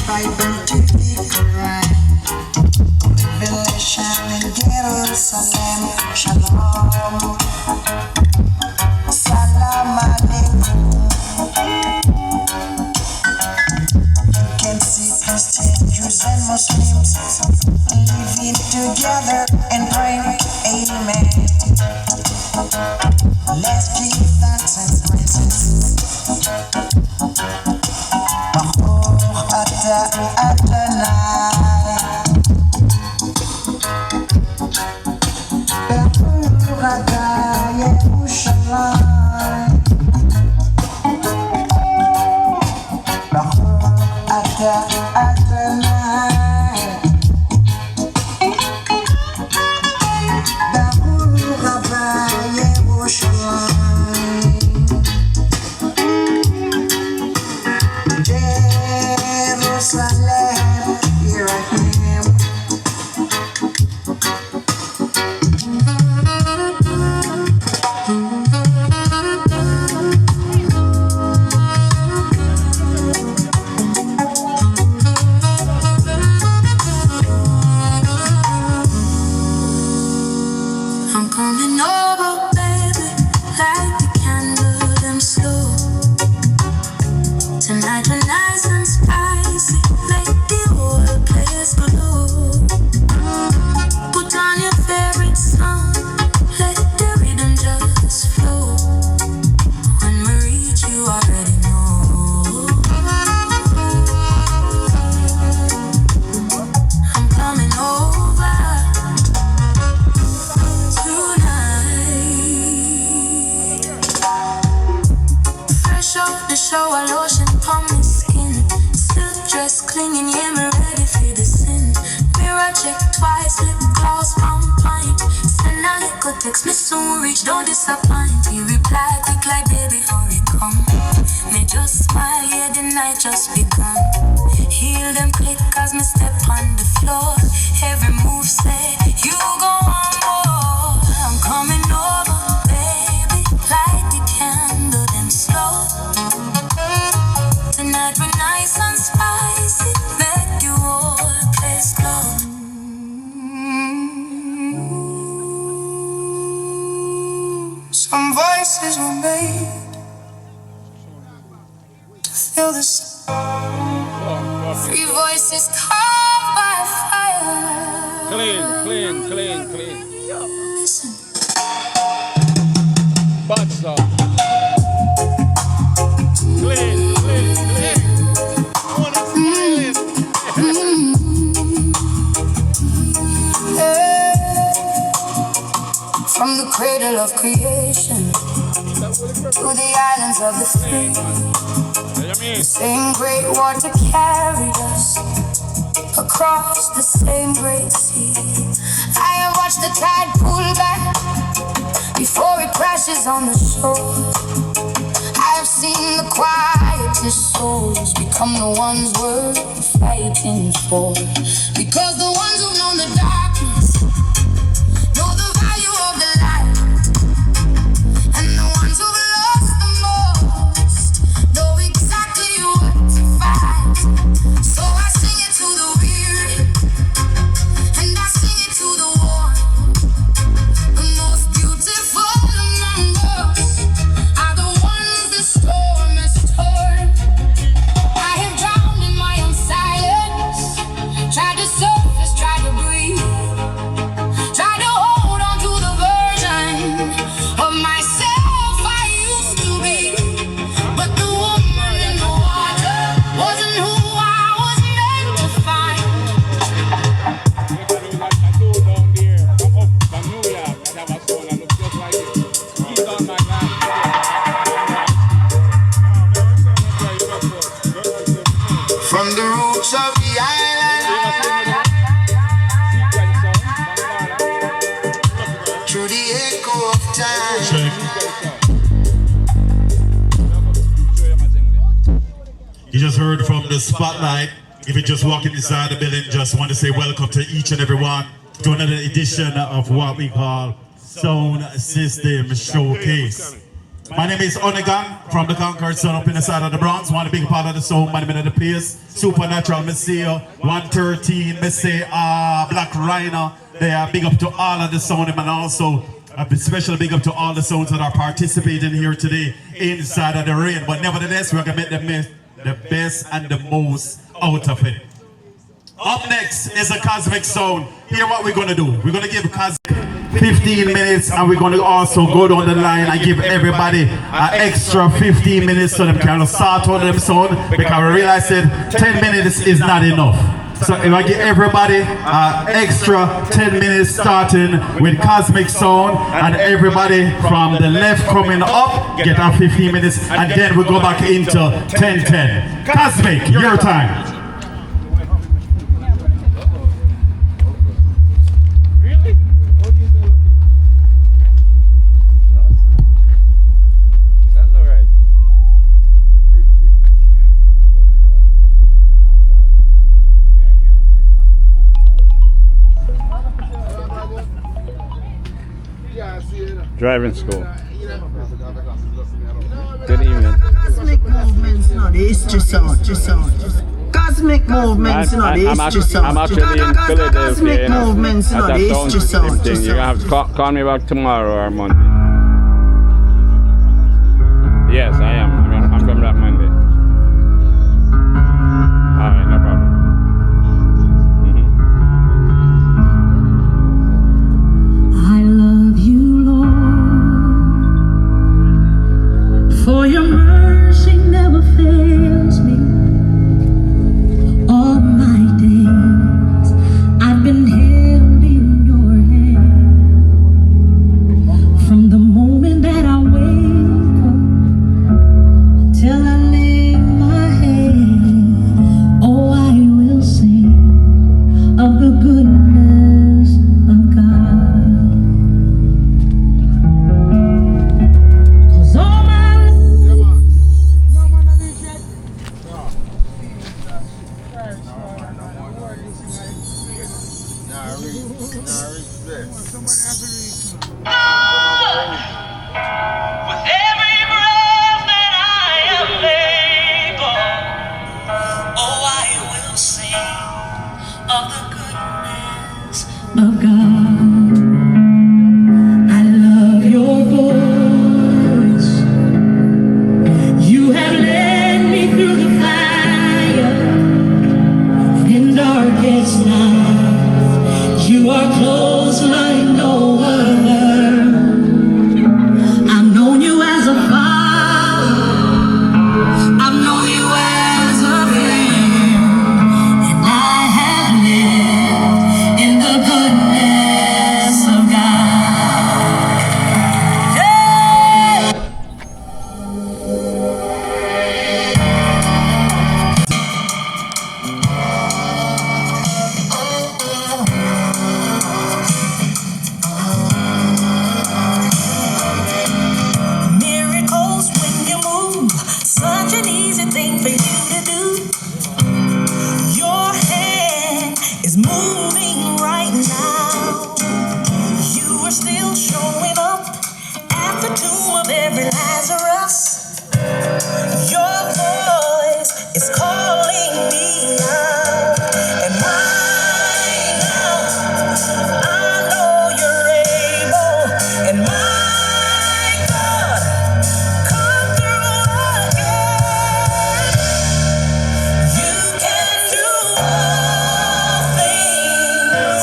Bible to the Quran, Revelation in Jerusalem, Shalom, Salam Alaikum. You can see Christians, Jews and Muslims living together and praying, Amen. Let's give thanks and praises. Adonai, Baruch ata Yerushalayim, Baruch ata Adonai, Baruch haba Yerushalayim. Jerusalem, here I am. I'm coming over, baby, light the candle and slow. Tonight we're nice and spicy, let the whole place glow. Put on your favorite song, let the rhythm just flow. When we reach, you already know. I'm coming over tonight. Fresh off the shower, lotion on my skin. Silk dress clinging, yeah, me ready for the sin. Mirror check twice, lip gloss on point. Send a little text, me soon reach, don't disappoint. He reply quick like baby, hurry come. Me just smile, yeah, the night just begun. Heal them quick as me step on the floor. Every move say, you go on more. I'm coming over, baby, light the candle then slow. Tonight we're nice and spicy, let the whole place glow. Some voices were made to fill the sound. Three voices carved by fire. Clean. Listen. Bad stuff. Clean. From the cradle of creation to the islands of the free, the same great water carried us across the same great sea. I have watched the tide pull back before it crashes on the shore. I have seen the quietest souls become the ones worth fighting for, because the ones who've known the darkness know the value of the light, and the ones who've lost the most You just heard from the spotlight. If you're just walking inside the building, just want to say welcome to each and every one to another edition of what we call Sound System Showcase. My name is Onegan from the Concord Sun up in the side of the Bronx. Want to be a part of the sound, man, in the place. Supernatural, me see you. 113, me say Black Rhino. They are big up to all of the sound, and also a special big up to all the sounds that are participating here today inside of the rain. But nevertheless, we're going to make the best and the most out of it. Up next is a Cosmic Sound. Here what we're going to do. We're going to give Cosmic 15 minutes, and we're going to also go down the line and give everybody an extra 15 minutes so they can start on them sound, because we realized that 10 minutes is not enough. So if I give everybody an extra 10 minutes starting with Cosmic Sound, and everybody from the left coming up get our 15 minutes, and then we go back into 10-10. Cosmic, your time. Driving school. Good evening. Cosmic movements, no, it's just sound. Cosmic movements, no, it's just sound. I'm actually in Philadelphia. Cosmic movements, no, it's just sound. You're gonna have to call me back tomorrow or Monday. Yes, I am. I'm coming back Monday. Alright, no problem. I love you, Lord, for your mercy never fails me. All my days I've been held in your hand, from the moment that I wake up till I lay my head. Oh, I will sing of the goodness of God. 'Cause all my with every breath that I am able, oh, I will sing of the goodness of God. I love your voice. You have led me through the fire in darkest night. You are close like no other. I've known you as a father. I've known you as a friend, and I have lived in the goodness of God. Yeah. Miracles when you move, such an easy thing for you to do. Your hand is moving right now. You are still showing up at the tomb of every Lazarus. Your voice is calling me out, and right now I know you're able, and my God, come through again. You can do all things.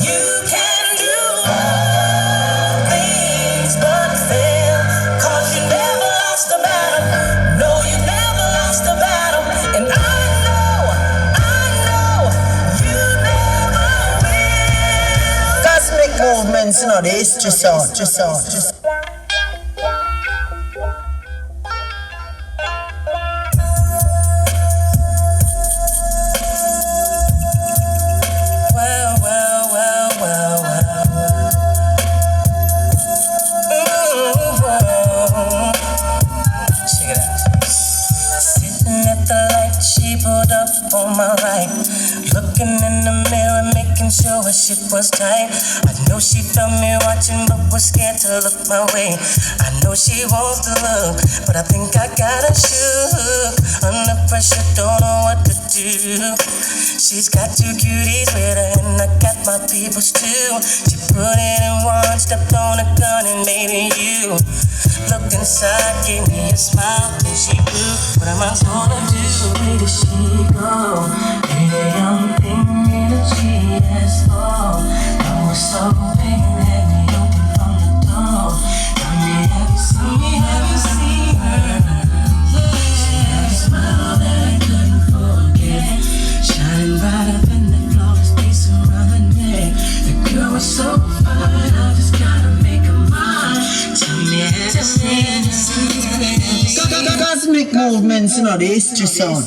You can do all things but fail. 'Cause you never lost a battle. No, you never lost a battle. And I know you never will. Cosmic movements, no, it's just sound. Well. Check it out. Sit left on my right. Looking in the mirror, making sure her shit was tight. I know she felt me watching, but was scared to look my way. I know she wants to look, but I think I got her shook. Under pressure, don't know what to do. She's got two cuties with her, and I got my peoples too. She put it in one, stepped on a gun and made it you. Looked inside, gave me a smile, then she blew. What am I gonna do? Where does she go? Pretty young thing, energy has fall. I was so big, let me open from the door. Tell me, have you seen her? She had a smile that I couldn't forget. Shining bright up in the flawless face around her neck. The girl was so fine, I just gotta make her mine. Tell me, have you seen her? Cosmic movements, you know, the history sound.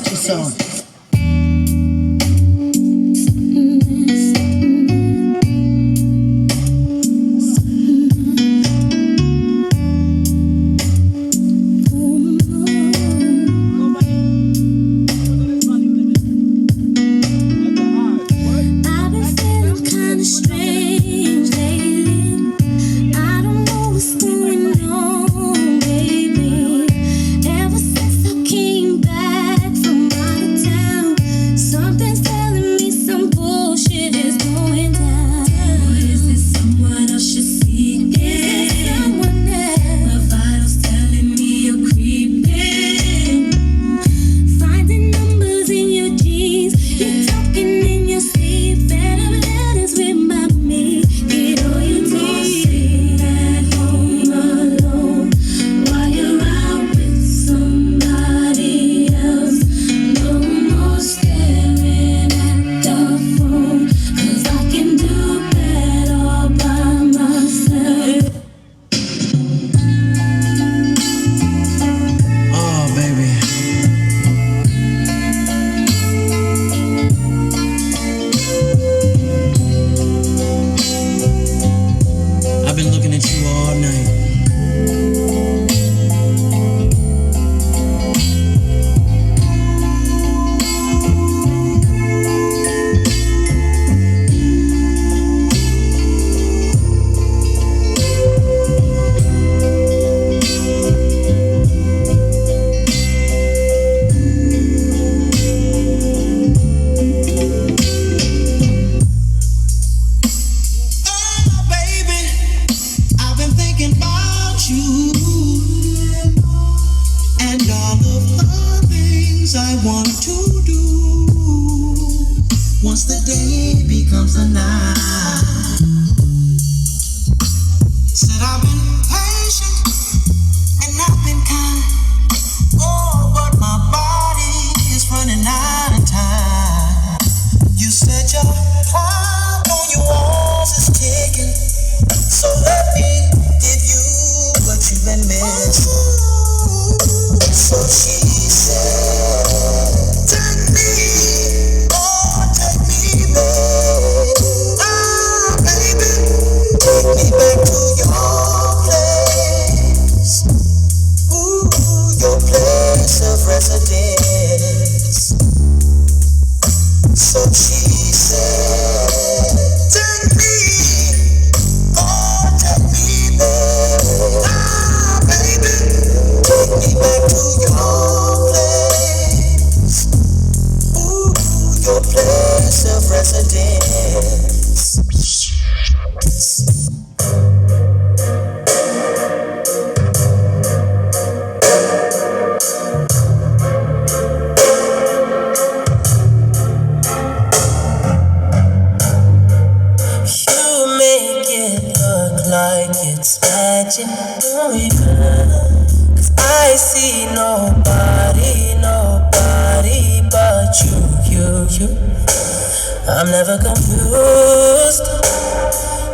I'm never confused.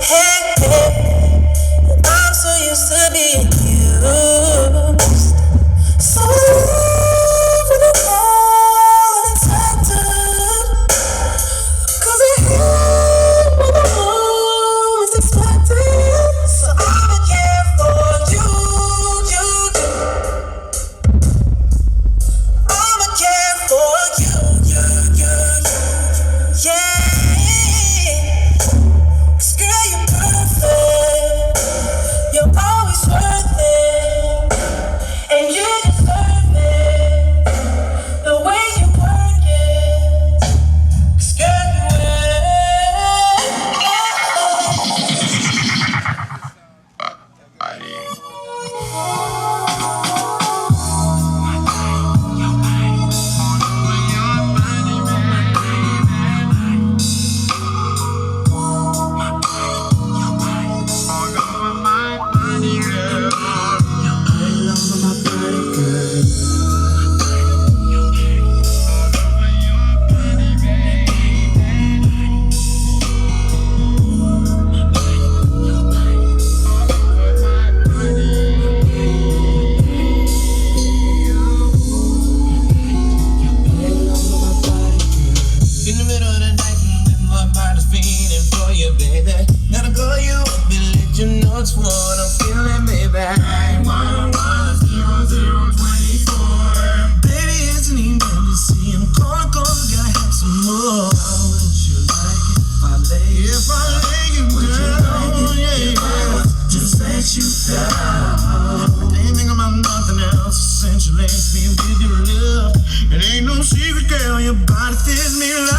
Hey, hey, I'm so used to being used. So when I fall unexpected, 'cause I hate when the moment's expected. So I'ma care for you. I'ma care for you. bless me with your love. It ain't no secret, girl, your body fits me like